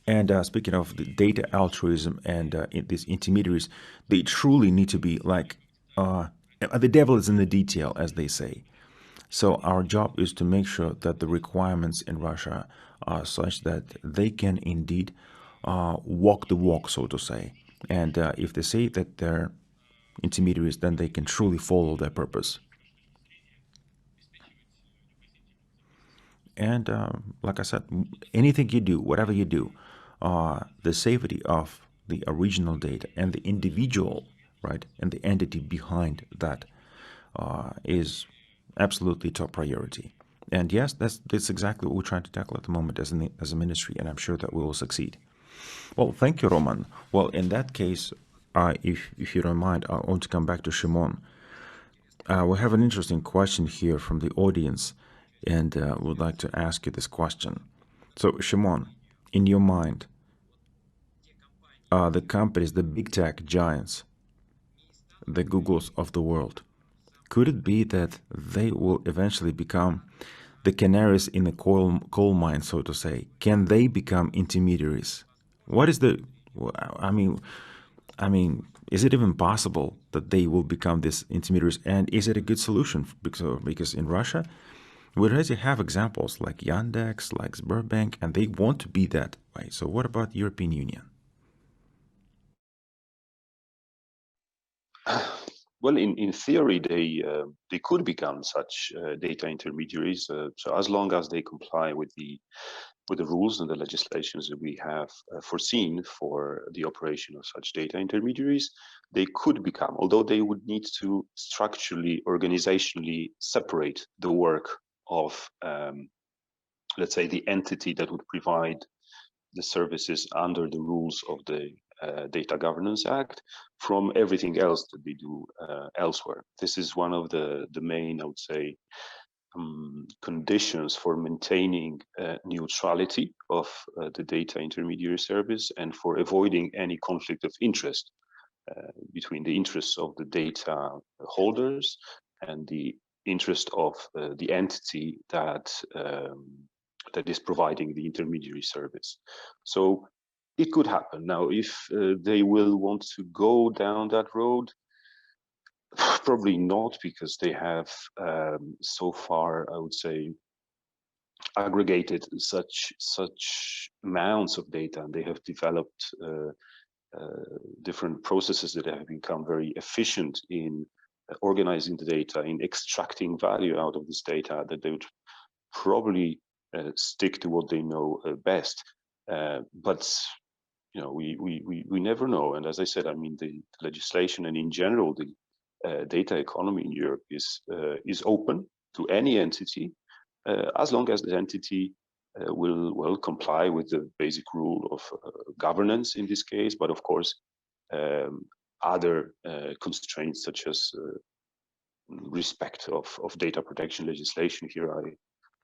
And speaking of the data altruism and these intermediaries, they truly need to be like, the devil is in the detail, as they say. So our job is to make sure that the requirements in Russia are such that they can indeed walk the walk, so to say. And if they say that they're intermediaries, then they can truly follow their purpose. And like I said, anything you do, whatever you do, the safety of the original data and the individual, right, and the entity behind that is absolutely top priority. And yes, that's exactly what we're trying to tackle at the moment as a ministry, and I'm sure that we will succeed. Well, thank you, Roman. Well, in that case, if you don't mind, I want to come back to Shimon. We have an interesting question here from the audience, and would like to ask you this question. So, Shimon, in your mind, the companies, the big tech giants, the Googles of the world, could it be that they will eventually become the canaries in the coal mine, so to say? Can they become intermediaries? What is the, I mean, is it even possible that they will become these intermediaries? And is it a good solution? Because in Russia, we already have examples like Yandex, like Sberbank, and they want to be that way. So what about the European Union? Well, in theory, they could become such data intermediaries. So as long as they comply with the rules and the legislations that we have foreseen for the operation of such data intermediaries, they could become, although they would need to structurally, organizationally separate the work of, let's say, the entity that would provide the services under the rules of the Data Governance Act from everything else that they do elsewhere. This is one of the main, I would say, conditions for maintaining neutrality of the data intermediary service and for avoiding any conflict of interest between the interests of the data holders and the interest of the entity that that is providing the intermediary service. So it could happen. Now, if they will want to go down that road, probably not, because they have so far, I would say, aggregated such amounts of data, and they have developed different processes that have become very efficient in organizing the data, in extracting value out of this data, that they would probably stick to what they know best. But you know, we never know. And as I said, I mean, the legislation and in general, the data economy in Europe is open to any entity, as long as the entity will comply with the basic rule of governance in this case. But of course, other constraints such as respect of data protection legislation. Here,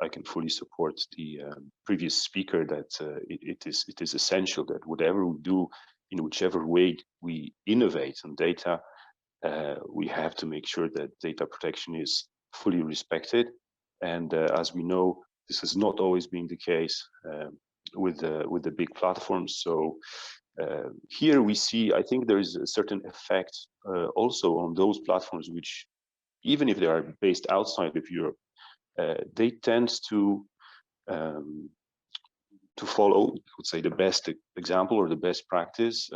I can fully support the previous speaker that it is essential that whatever we do, in whichever way we innovate on data, we have to make sure that data protection is fully respected. And as we know, this has not always been the case with the big platforms. So here we see, I think there is a certain effect also on those platforms which, even if they are based outside of Europe, they tend to follow, I would say, the best example or the best practice.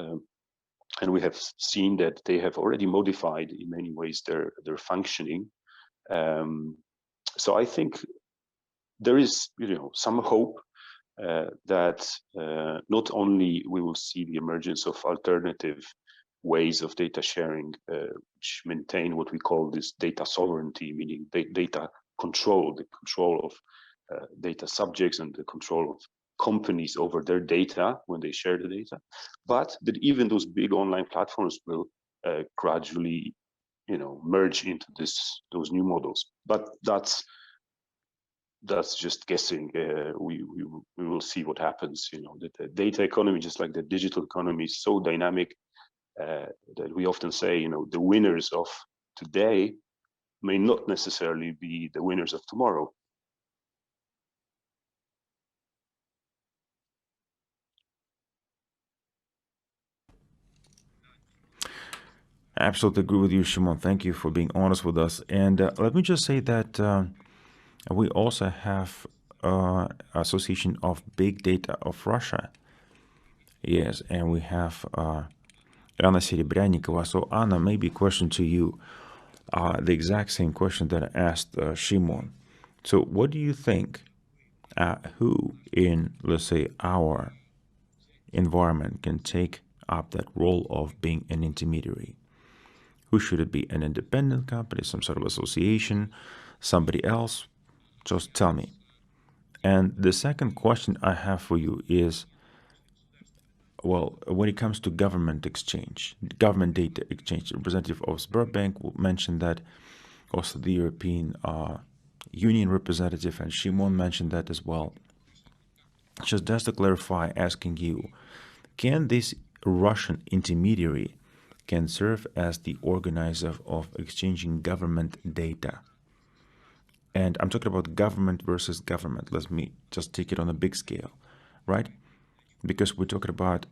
And we have seen that they have already modified in many ways their functioning. So I think there is, you know, some hope that not only we will see the emergence of alternative ways of data sharing, which maintain what we call this data sovereignty, meaning data control, the control of data subjects and the control of companies over their data when they share the data, but that even those big online platforms will gradually, you know, merge into those new models. But that's just guessing. We will see what happens. You know, the data economy, just like the digital economy, is so dynamic that we often say, you know, the winners of today may not necessarily be the winners of tomorrow. I absolutely agree with you, Shimon. Thank you for being honest with us. And let me just say that we also have Association of Big Data of Russia. Yes, and we have Anna Serebryannikova. So Anna, maybe a question to you, the exact same question that I asked Shimon. So what do you think, who in, let's say, our environment can take up that role of being an intermediary? Who should it be? An independent company, some sort of association, somebody else? Just tell me. And the second question I have for you is, well, when it comes to government exchange, government data exchange, Representative of Sberbank mentioned that, also the European Union representative and Shimon mentioned that as well. Just to clarify, asking you, can this Russian intermediary can serve as the organizer of exchanging government data? And I'm talking about government versus government. Let me just take it on a big scale, right? Because we're talking about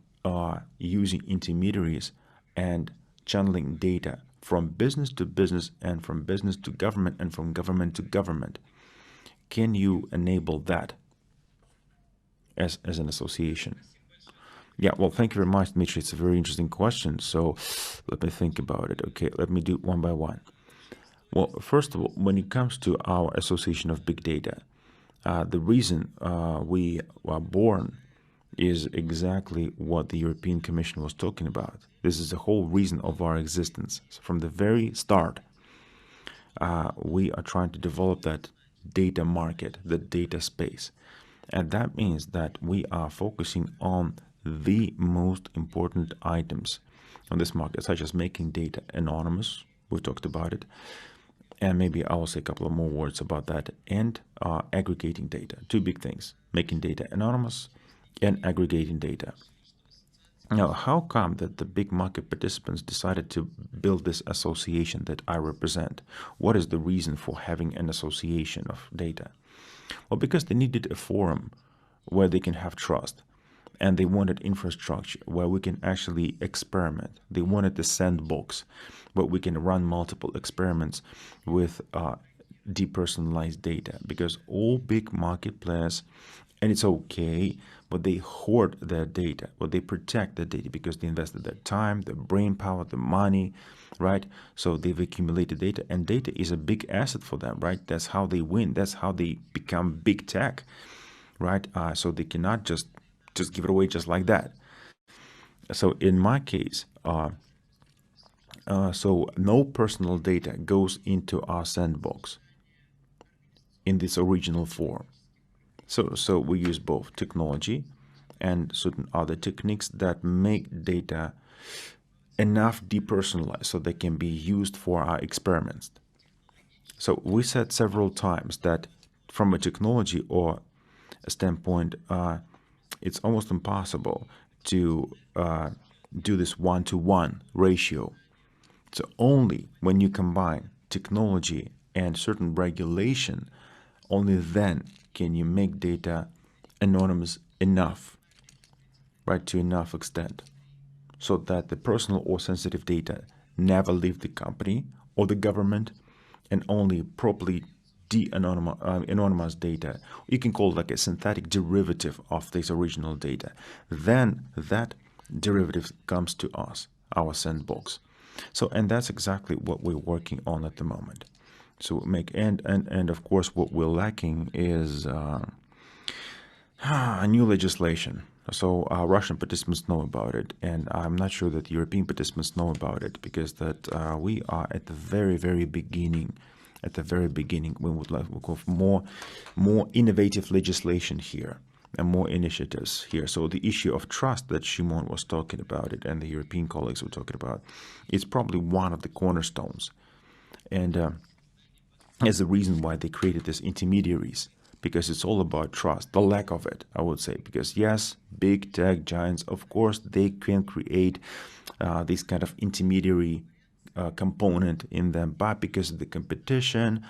using intermediaries and channeling data from business to business and from business to government and from government to government. Can you enable that as an association? Yeah, well, thank you very much, Dmitry. It's a very interesting question. So let me think about it. Okay, let me do it one by one. Well, first of all, when it comes to our association of big data, the reason we were born is exactly what the European Commission was talking about. This is the whole reason of our existence. So from the very start, we are trying to develop that data market, the data space. And that means that we are focusing on the most important items on this market, such as making data anonymous. We've talked about it. And maybe I will say a couple of more words about that. And aggregating data. Two big things: making data anonymous and aggregating data. Now, how come that the big market participants decided to build this association that I represent? What is the reason for having an association of data? Well, because they needed a forum where they can have trust. And they wanted infrastructure where we can actually experiment. They wanted a sandbox where we can run multiple experiments with depersonalized data, because all big market players, and it's okay, but they hoard their data, but they protect their data because they invested their time, their brain power, their money, right? So they've accumulated data, and data is a big asset for them, right? That's how they win. That's how they become big tech, right? So they cannot just give it away just like that. So in my case, so no personal data goes into our sandbox in this original form. So we use both technology and certain other techniques that make data enough depersonalized so they can be used for our experiments. So we said several times that from a technology or a standpoint, it's almost impossible to do this one-to-one ratio. So only when you combine technology and certain regulation, only then can you make data anonymous enough, right, to enough extent, so that the personal or sensitive data never leave the company or the government, and only properly anonymous data, you can call it like a synthetic derivative of this original data. Then that derivative comes to us, our sandbox. So, and that's exactly what we're working on at the moment. So make and of course what we're lacking is a new legislation. So Russian participants know about it, and I'm not sure that European participants know about it, because that we are at the very beginning. At the very beginning, we would like to have more innovative legislation here and more initiatives here. So the issue of trust that Shimon was talking about it, and the European colleagues were talking about, is probably one of the cornerstones, and as the reason why they created these intermediaries, because it's all about trust, the lack of it, I would say. Because yes, big tech giants, of course, they can create this kind of intermediary component in them, but because of the competition,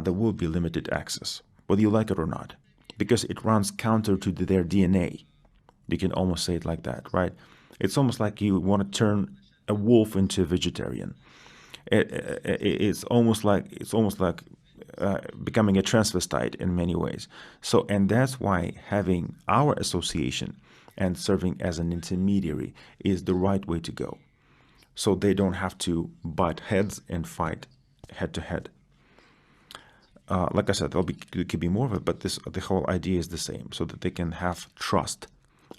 there will be limited access, whether you like it or not, because it runs counter to their DNA. You can almost say it like that, right? It's almost like you want to turn a wolf into a vegetarian. It's almost like becoming a transvestite in many ways. So, and that's why having our association and serving as an intermediary is the right way to go. So they don't have to butt heads and fight head to head. Like I said, there could be more of it, but the whole idea is the same, so that they can have trust,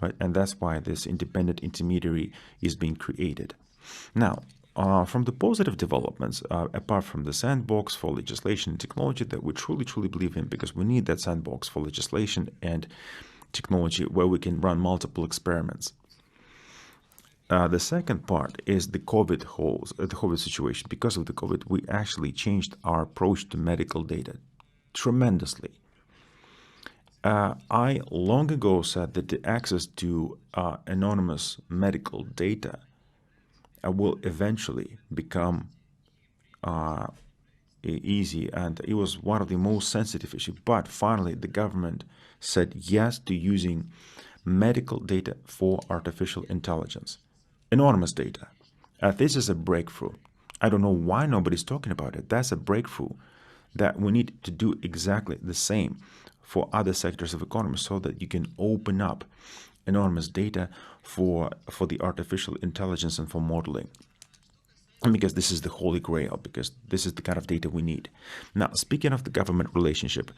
right? And that's why this independent intermediary is being created. Now, from the positive developments, apart from the sandbox for legislation and technology that we truly, truly believe in, because we need that sandbox for legislation and technology where we can run multiple experiments. The second part is the COVID situation. Because of the COVID, we actually changed our approach to medical data tremendously. I long ago said that the access to anonymous medical data will eventually become easy, and it was one of the most sensitive issues. But finally, the government said yes to using medical data for artificial intelligence, anonymous data. This is a breakthrough. I don't know why nobody's talking about it. That's a breakthrough that we need to do exactly the same for other sectors of economy, so that you can open up anonymous data for the artificial intelligence and for modeling. And because this is the holy grail, because this is the kind of data we need. Now, speaking of the government relationship,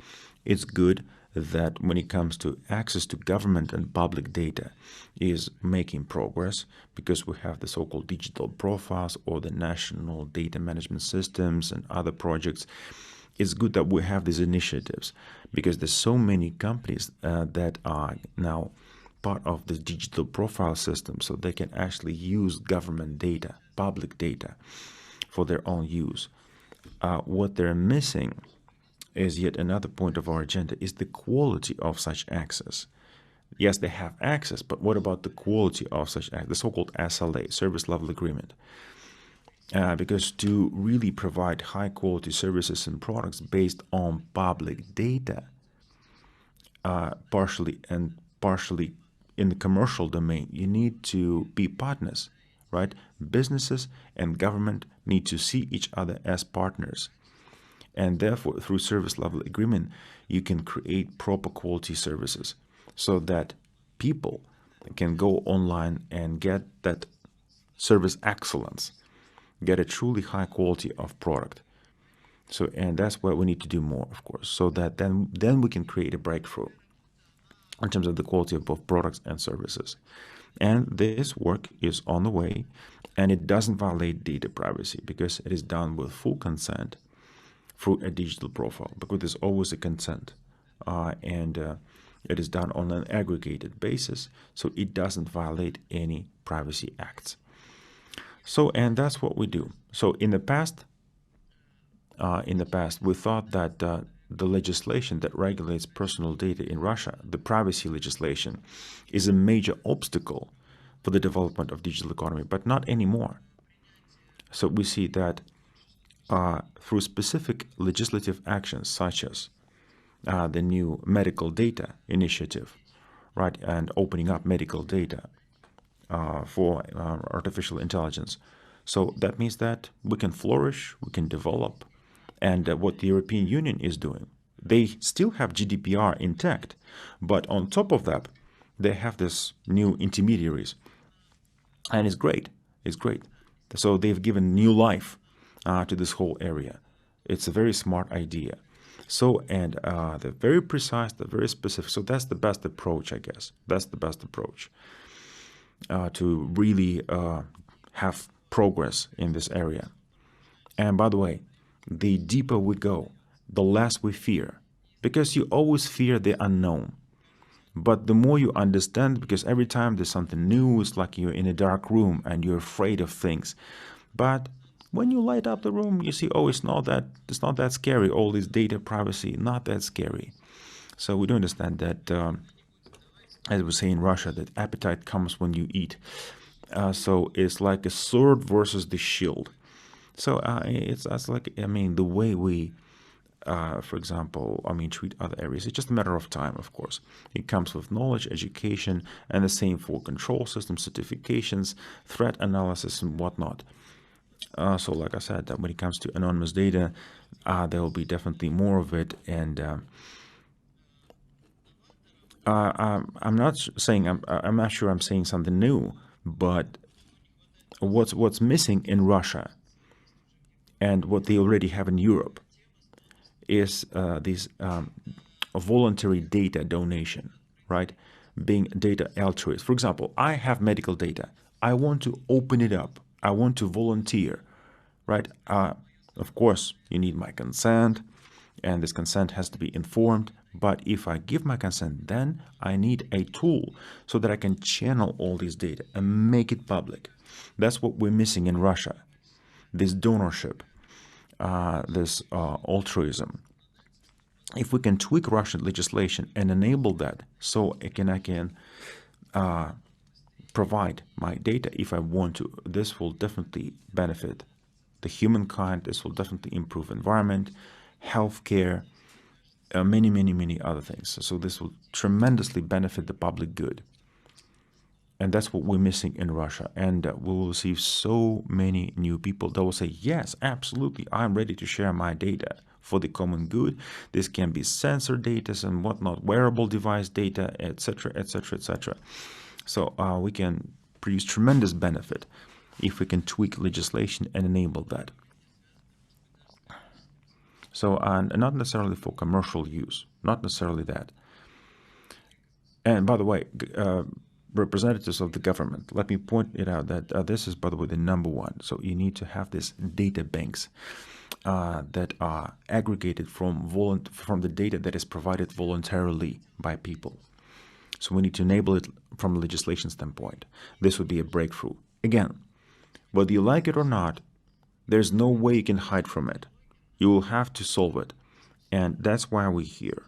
it's good that when it comes to access to government and public data is making progress, because we have the so-called digital profiles or the national data management systems and other projects. It's good that we have these initiatives, because there's so many companies that are now part of the digital profile system, so they can actually use government data, public data, for their own use. What they're missing is yet another point of our agenda, is the quality of such access. Yes, they have access, but what about the quality of such access, the so-called SLA, service level agreement? Because to really provide high quality services and products based on public data, partially in the commercial domain, you need to be partners, right? Businesses and government need to see each other as partners. And therefore, through service level agreement, you can create proper quality services so that people can go online and get that service excellence, get a truly high quality of product. So, and that's what we need to do more, of course, so that then we can create a breakthrough in terms of the quality of both products and services. And this work is on the way, and it doesn't violate data privacy, because it is done with full consent through a digital profile, because there's always a consent, and it is done on an aggregated basis, so it doesn't violate any privacy acts. So, and that's what we do. So in the past, we thought that the legislation that regulates personal data in Russia, the privacy legislation, is a major obstacle for the development of digital economy, but not anymore. So we see that through specific legislative actions, such as the new medical data initiative, right, and opening up medical data for artificial intelligence. So that means that we can flourish, we can develop. And what the European Union is doing, they still have Gdpr intact, but on top of that, they have this new intermediaries, and it's great. It's great. So they've given new life to this whole area. It's a very smart idea. So, and they're very precise, they're very specific. So that's the best approach, I guess. That's the best approach to really have progress in this area. And by the way, the deeper we go, the less we fear, because you always fear the unknown. But the more you understand, because every time there's something new, it's like you're in a dark room and you're afraid of things. But when you light up the room, you see, oh, it's not that scary. All this data privacy, not that scary. So we do understand that, as we say in Russia, that appetite comes when you eat. So it's like a sword versus the shield. So that's like, I mean, the way we, for example, treat other areas. It's just a matter of time, of course. It comes with knowledge, education, and the same for control systems, certifications, threat analysis, and whatnot. So like I said, that when it comes to anonymous data, there will be definitely more of it. And I'm not sure I'm saying something new, but what's missing in Russia and what they already have in Europe is this voluntary data donation, right? Being data altruist. For example, I have medical data. I want to open it up. I want to volunteer, right? Of course, you need my consent, and this consent has to be informed. But if I give my consent, then I need a tool so that I can channel all this data and make it public. That's what we're missing in Russia. This donorship, this altruism. If we can tweak Russian legislation and enable that, so I can provide my data if I want to, this will definitely benefit the humankind. This will definitely improve environment, healthcare, many other things. So this will tremendously benefit the public good. And that's what we're missing in Russia. And we will see so many new people that will say, yes, absolutely, I'm ready to share my data for the common good. This can be sensor data and whatnot, wearable device data, etc., etc., etc. So we can produce tremendous benefit if we can tweak legislation and enable that. So not necessarily for commercial use, not necessarily that. And by the way, representatives of the government, let me point it out that this is, by the way, the number one. So you need to have these data banks that are aggregated from the data that is provided voluntarily by people. So we need to enable it from a legislation standpoint. This would be a breakthrough. Again, whether you like it or not, there's no way you can hide from it. You will have to solve it. And that's why we're here.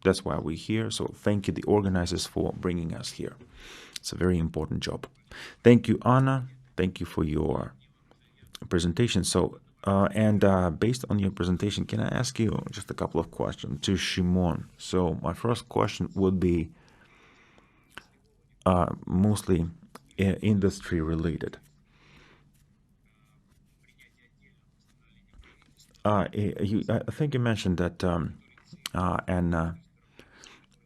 That's why we're here. So thank you, the organizers, for bringing us here. It's a very important job. Thank you, Anna. Thank you for your presentation. So, based on your presentation, can I ask you just a couple of questions to Shimon? So my first question would be mostly industry related. I think you mentioned that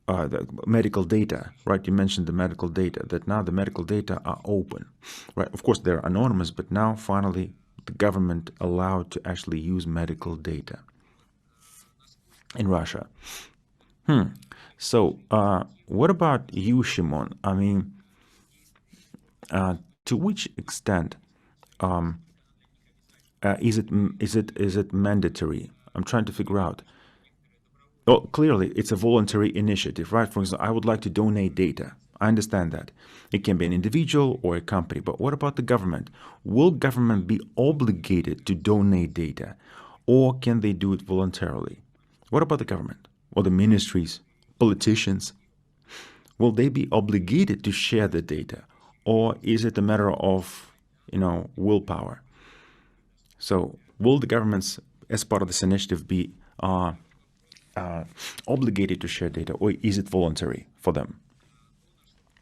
the medical data, right? You mentioned the medical data, that now the medical data are open, right? Of course, they're anonymous, but now finally the government allowed to actually use medical data in Russia. So what about you, Shimon? I mean, to which extent is it mandatory? I'm trying to figure out. Well, clearly, it's a voluntary initiative, right? For example, I would like to donate data. I understand that. It can be an individual or a company. But what about the government? Will government be obligated to donate data, or can they do it voluntarily? What about the government or the ministries, politicians? Will they be obligated to share the data, or is it a matter of, willpower? So will the governments, as part of this initiative, be obligated to share data, or is it voluntary for them?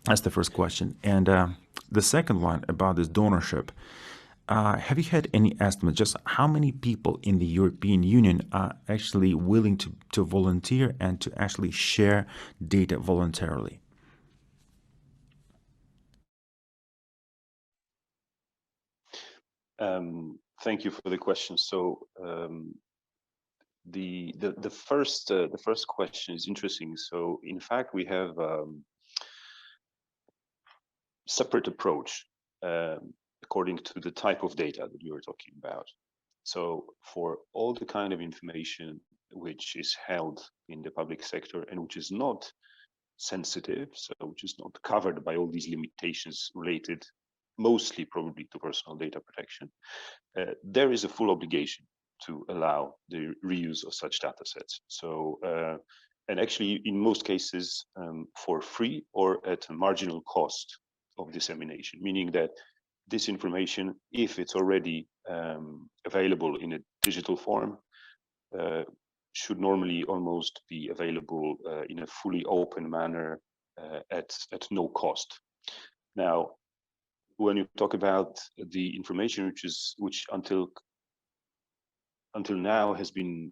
That's the first question. And the second one about this donorship, have you had any estimate just how many people in the European Union are actually willing to volunteer and to actually share data voluntarily? Thank you for the question. So the first question is interesting. So in fact, we have separate approach according to the type of data that you were talking about. So for all the kind of information which is held in the public sector and which is not sensitive, so which is not covered by all these limitations related mostly probably to personal data protection, there is a full obligation to allow the reuse of such data sets. So, and actually in most cases for free or at a marginal cost of dissemination, meaning that this information, if it's already available in a digital form, should normally almost be available in a fully open manner at no cost. Now, when you talk about the information which until now has been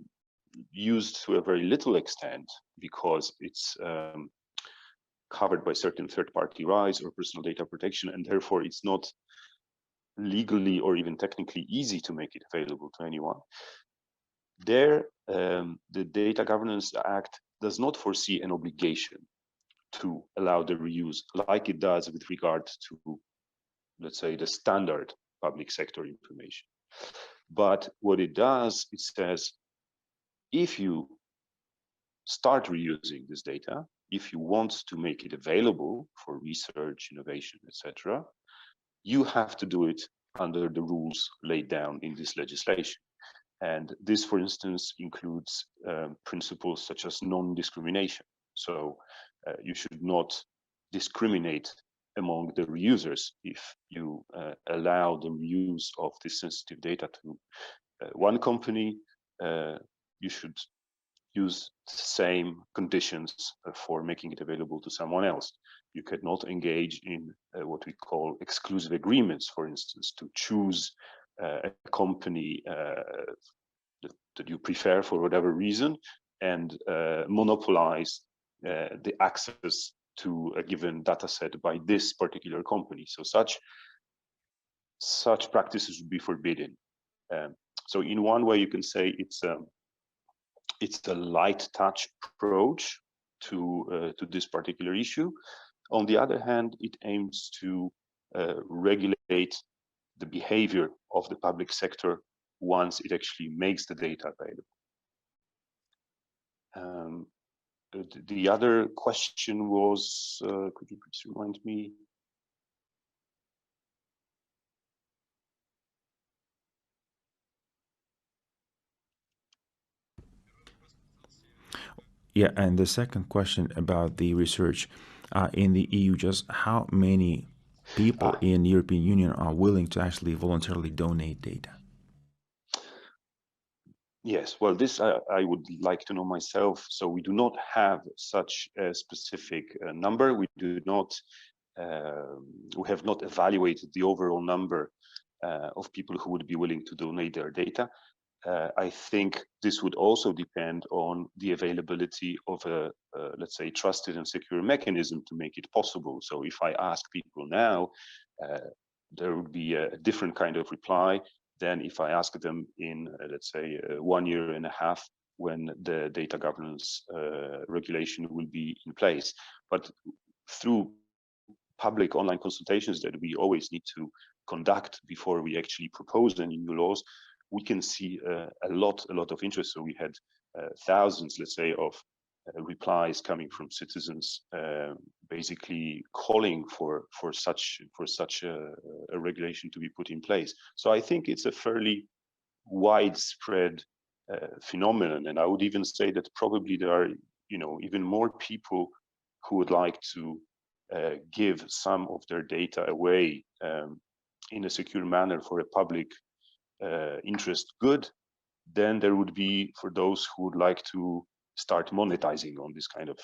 used to a very little extent because it's covered by certain third-party rights or personal data protection, and therefore it's not legally or even technically easy to make it available to anyone. There, the Data Governance Act does not foresee an obligation to allow the reuse like it does with regard to, let's say, the standard public sector information. But what it does, it says, if you start reusing this data, if you want to make it available for research, innovation, etc., you have to do it under the rules laid down in this legislation. And this, for instance, includes principles such as non-discrimination. So you should not discriminate among the reusers. If you allow the reuse of this sensitive data to one company, you should use the same conditions for making it available to someone else. You cannot engage in what we call exclusive agreements, for instance, to choose a company that you prefer for whatever reason and monopolize the access to a given data set by this particular company. So such practices would be forbidden. So in one way, you can say it's a light touch approach to this particular issue. On the other hand, it aims to regulate the behavior of the public sector once it actually makes the data available. The other question was, could you please remind me? Yeah, and the second question about the research in the EU, just how many people in the European Union are willing to actually voluntarily donate data? Yes, well, this I would like to know myself. So we do not have such a specific number. We do not, we have not evaluated the overall number of people who would be willing to donate their data. I think this would also depend on the availability of a, let's say, trusted and secure mechanism to make it possible. So if I ask people now, there would be a different kind of reply than if I ask them in, let's say, 1 year and a half when the data governance regulation will be in place. But through public online consultations that we always need to conduct before we actually propose any new laws, we can see a lot of interest. So we had thousands, let's say, of replies coming from citizens, basically calling for such a regulation to be put in place. So I think it's a fairly widespread phenomenon, and I would even say that probably there are, even more people who would like to give some of their data away in a secure manner for a public interest good, then there would be for those who would like to start monetizing on this kind of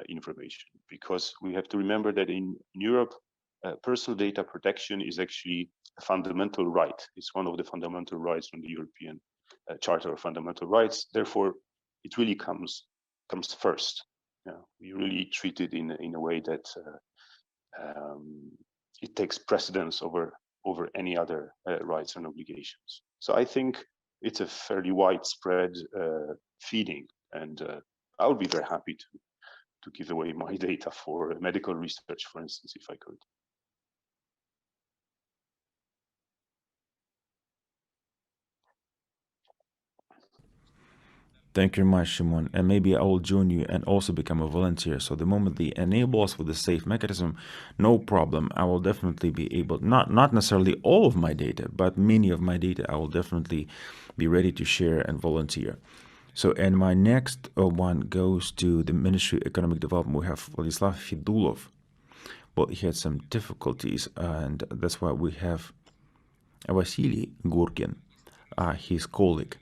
information. Because we have to remember that in Europe, personal data protection is actually a fundamental right. It's one of the fundamental rights from the European Charter of Fundamental Rights. Therefore, it really comes first. We really treat it in a way that it takes precedence over any other rights and obligations. So I think it's a fairly widespread feeding, and I would be very happy to give away my data for medical research, for instance, if I could. Thank you very much, Shimon. And maybe I will join you and also become a volunteer. So the moment they enable us with a safe mechanism, no problem. I will definitely be able, not necessarily all of my data, but many of my data, I will definitely be ready to share and volunteer. So, and my next one goes to the Ministry of Economic Development. We have Vladislav Fedulov. Well, he had some difficulties, and that's why we have Vasily Gurkin, his colleague.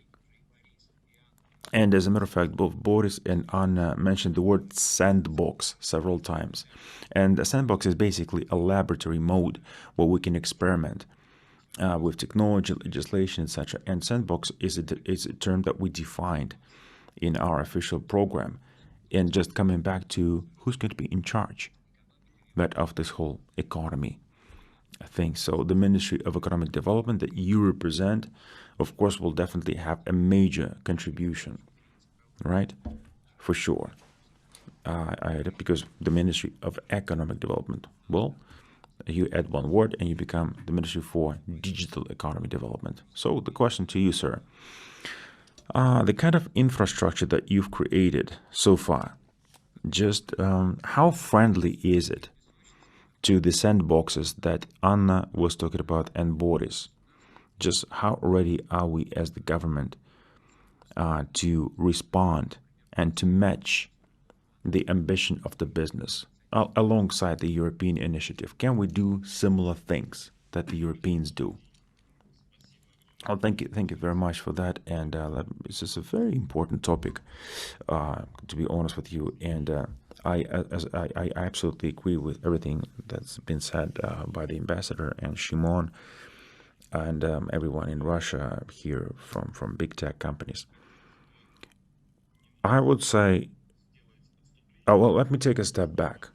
And as a matter of fact, both Boris and Anna mentioned the word sandbox several times. And a sandbox is basically a laboratory mode where we can experiment with technology, legislation, etc. And sandbox is a term that we defined in our official program. And just coming back to who's going to be in charge of this whole economy thing. So the Ministry of Economic Development that you represent, of course, will definitely have a major contribution, right? For sure. Because the Ministry of Economic Development, well, you add one word and you become the Ministry for Digital Economy Development. So the question to you, sir, the kind of infrastructure that you've created so far, just how friendly is it to the sandboxes that Anna was talking about and Boris? Just how ready are we as the government to respond and to match the ambition of the business alongside the European initiative? Can we do similar things that the Europeans do? Well, thank you very much for that. And this is a very important topic, to be honest with you. And I absolutely agree with everything that's been said by the ambassador and Shimon and everyone in Russia here from big tech companies. I would say, well, let me take a step back.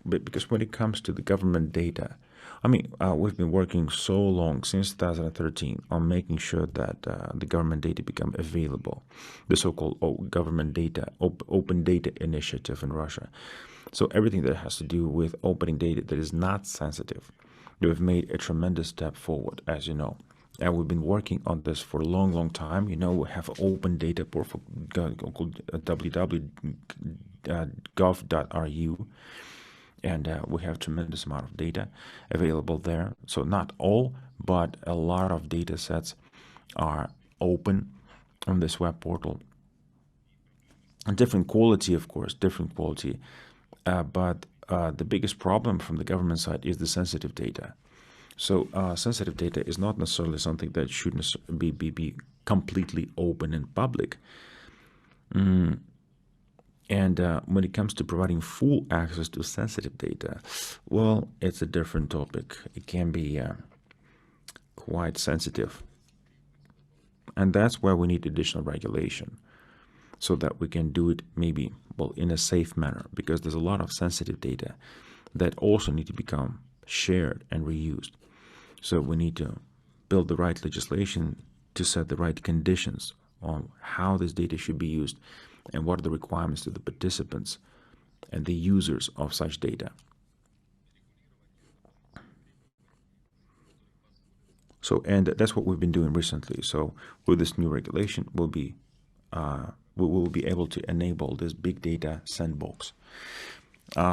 Because when it comes to the government data, I mean, we've been working so long, since 2013, on making sure that the government data become available, the so-called government data, open data initiative in Russia. So everything that has to do with opening data that is not sensitive, we've made a tremendous step forward, as you know. And we've been working on this for a long time. You know, we have open data portal called www.gov.ru. And we have tremendous amount of data available there. So not all, but a lot of data sets are open on this web portal. And different quality, of course, different quality. But the biggest problem from the government side is the sensitive data. So sensitive data is not necessarily something that should be completely open and public. And when it comes to providing full access to sensitive data, well, it's a different topic. It can be quite sensitive. And that's why we need additional regulation, so that we can do it maybe, well, in a safe manner, because there's a lot of sensitive data that also need to become shared and reused. So we need to build the right legislation to set the right conditions on how this data should be used and what are the requirements to the participants and the users of such data. So, and that's what we've been doing recently. So with this new regulation, we will be able to enable this big data sandbox.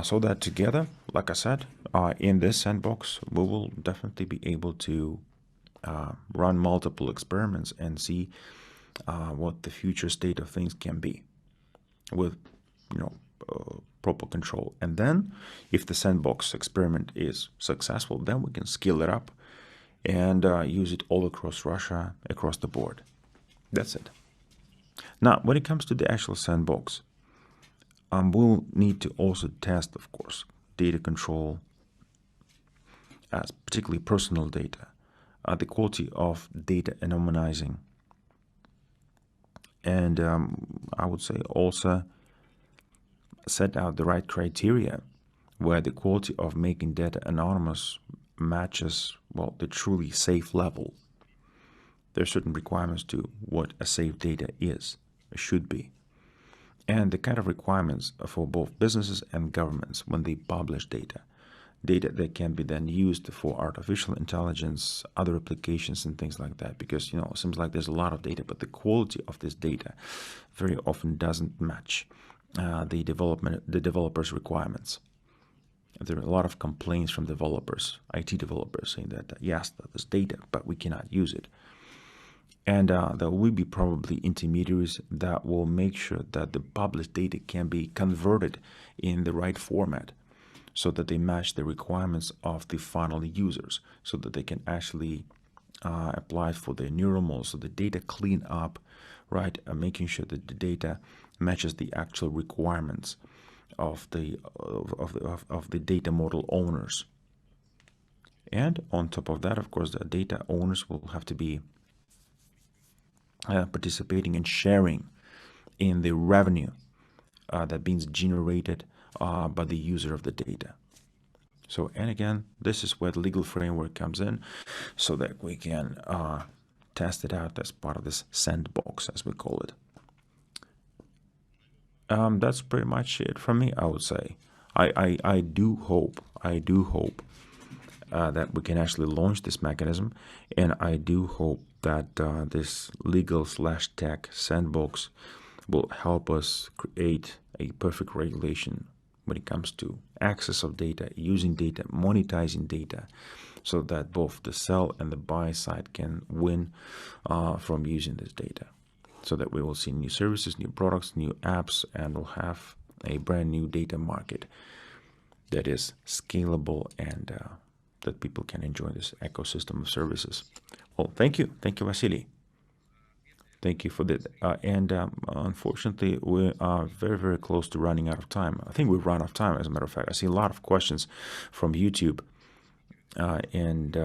So that together, like I said, in this sandbox, we will definitely be able to run multiple experiments and see what the future state of things can be with, proper control. And then if the sandbox experiment is successful, then we can scale it up and use it all across Russia, across the board. That's it. Now, when it comes to the actual sandbox, we'll need to also test, of course, data control, particularly personal data, the quality of data anonymizing, and I would say also set out the right criteria where the quality of making data anonymous matches, well, the truly safe level. There are certain requirements to what a safe data is, should be. And the kind of requirements for both businesses and governments when they publish data that can be then used for artificial intelligence, other applications and things like that. Because, it seems like there's a lot of data, but the quality of this data very often doesn't match the developers' requirements. There are a lot of complaints from developers, IT developers, saying that, yes, there's data, but we cannot use it. And there will be probably intermediaries that will make sure that the published data can be converted in the right format so that they match the requirements of the final users, so that they can actually apply for their neural models, so the data clean up, right, making sure that the data matches the actual requirements of the data model owners. And on top of that, of course, the data owners will have to be participating and sharing in the revenue that being generated by the user of the data. So, and again, this is where the legal framework comes in, so that we can test it out as part of this sandbox, as we call it. That's pretty much it from me, I would say. I do hope that we can actually launch this mechanism, and I do hope that this legal/tech sandbox will help us create a perfect regulation when it comes to access of data, using data, monetizing data, so that both the sell and the buy side can win from using this data, so that we will see new services, new products, new apps, and we'll have a brand new data market that is scalable and that people can enjoy this ecosystem of services. Well, thank you, Vasily. Thank you for that. Unfortunately, we are very, very close to running out of time. I think we've run out of time, as a matter of fact. I see a lot of questions from YouTube, and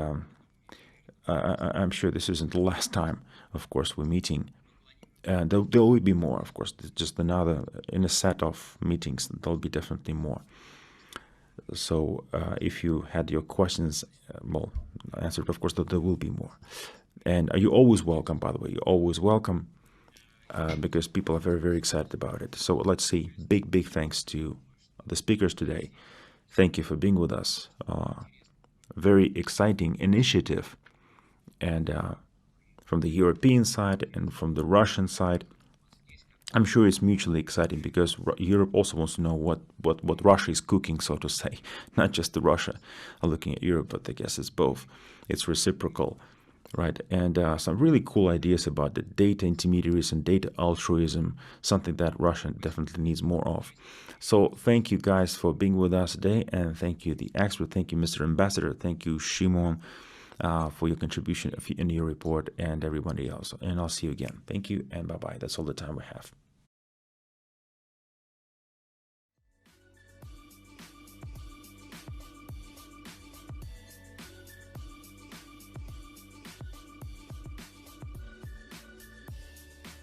I'm sure this isn't the last time, of course, we're meeting. And there will be more, of course, just another, in a set of meetings, there'll be definitely more. So if you had your questions, well, answered, of course, there will be more. And you're always welcome, by the way. You're always welcome because people are very, very excited about it. So let's see. Big, big thanks to the speakers today. Thank you for being with us. Very exciting initiative. And from the European side and from the Russian side, I'm sure it's mutually exciting because Europe also wants to know what Russia is cooking, so to say. Not just the Russia are looking at Europe, but I guess it's both. It's reciprocal, right? And some really cool ideas about the data intermediaries and data altruism, something that Russia definitely needs more of. So thank you guys for being with us today, and thank you, the expert. Thank you, Mr. Ambassador. Thank you, Shimon, for your contribution in your report, and everybody else. And I'll see you again. Thank you, and bye-bye. That's all the time we have.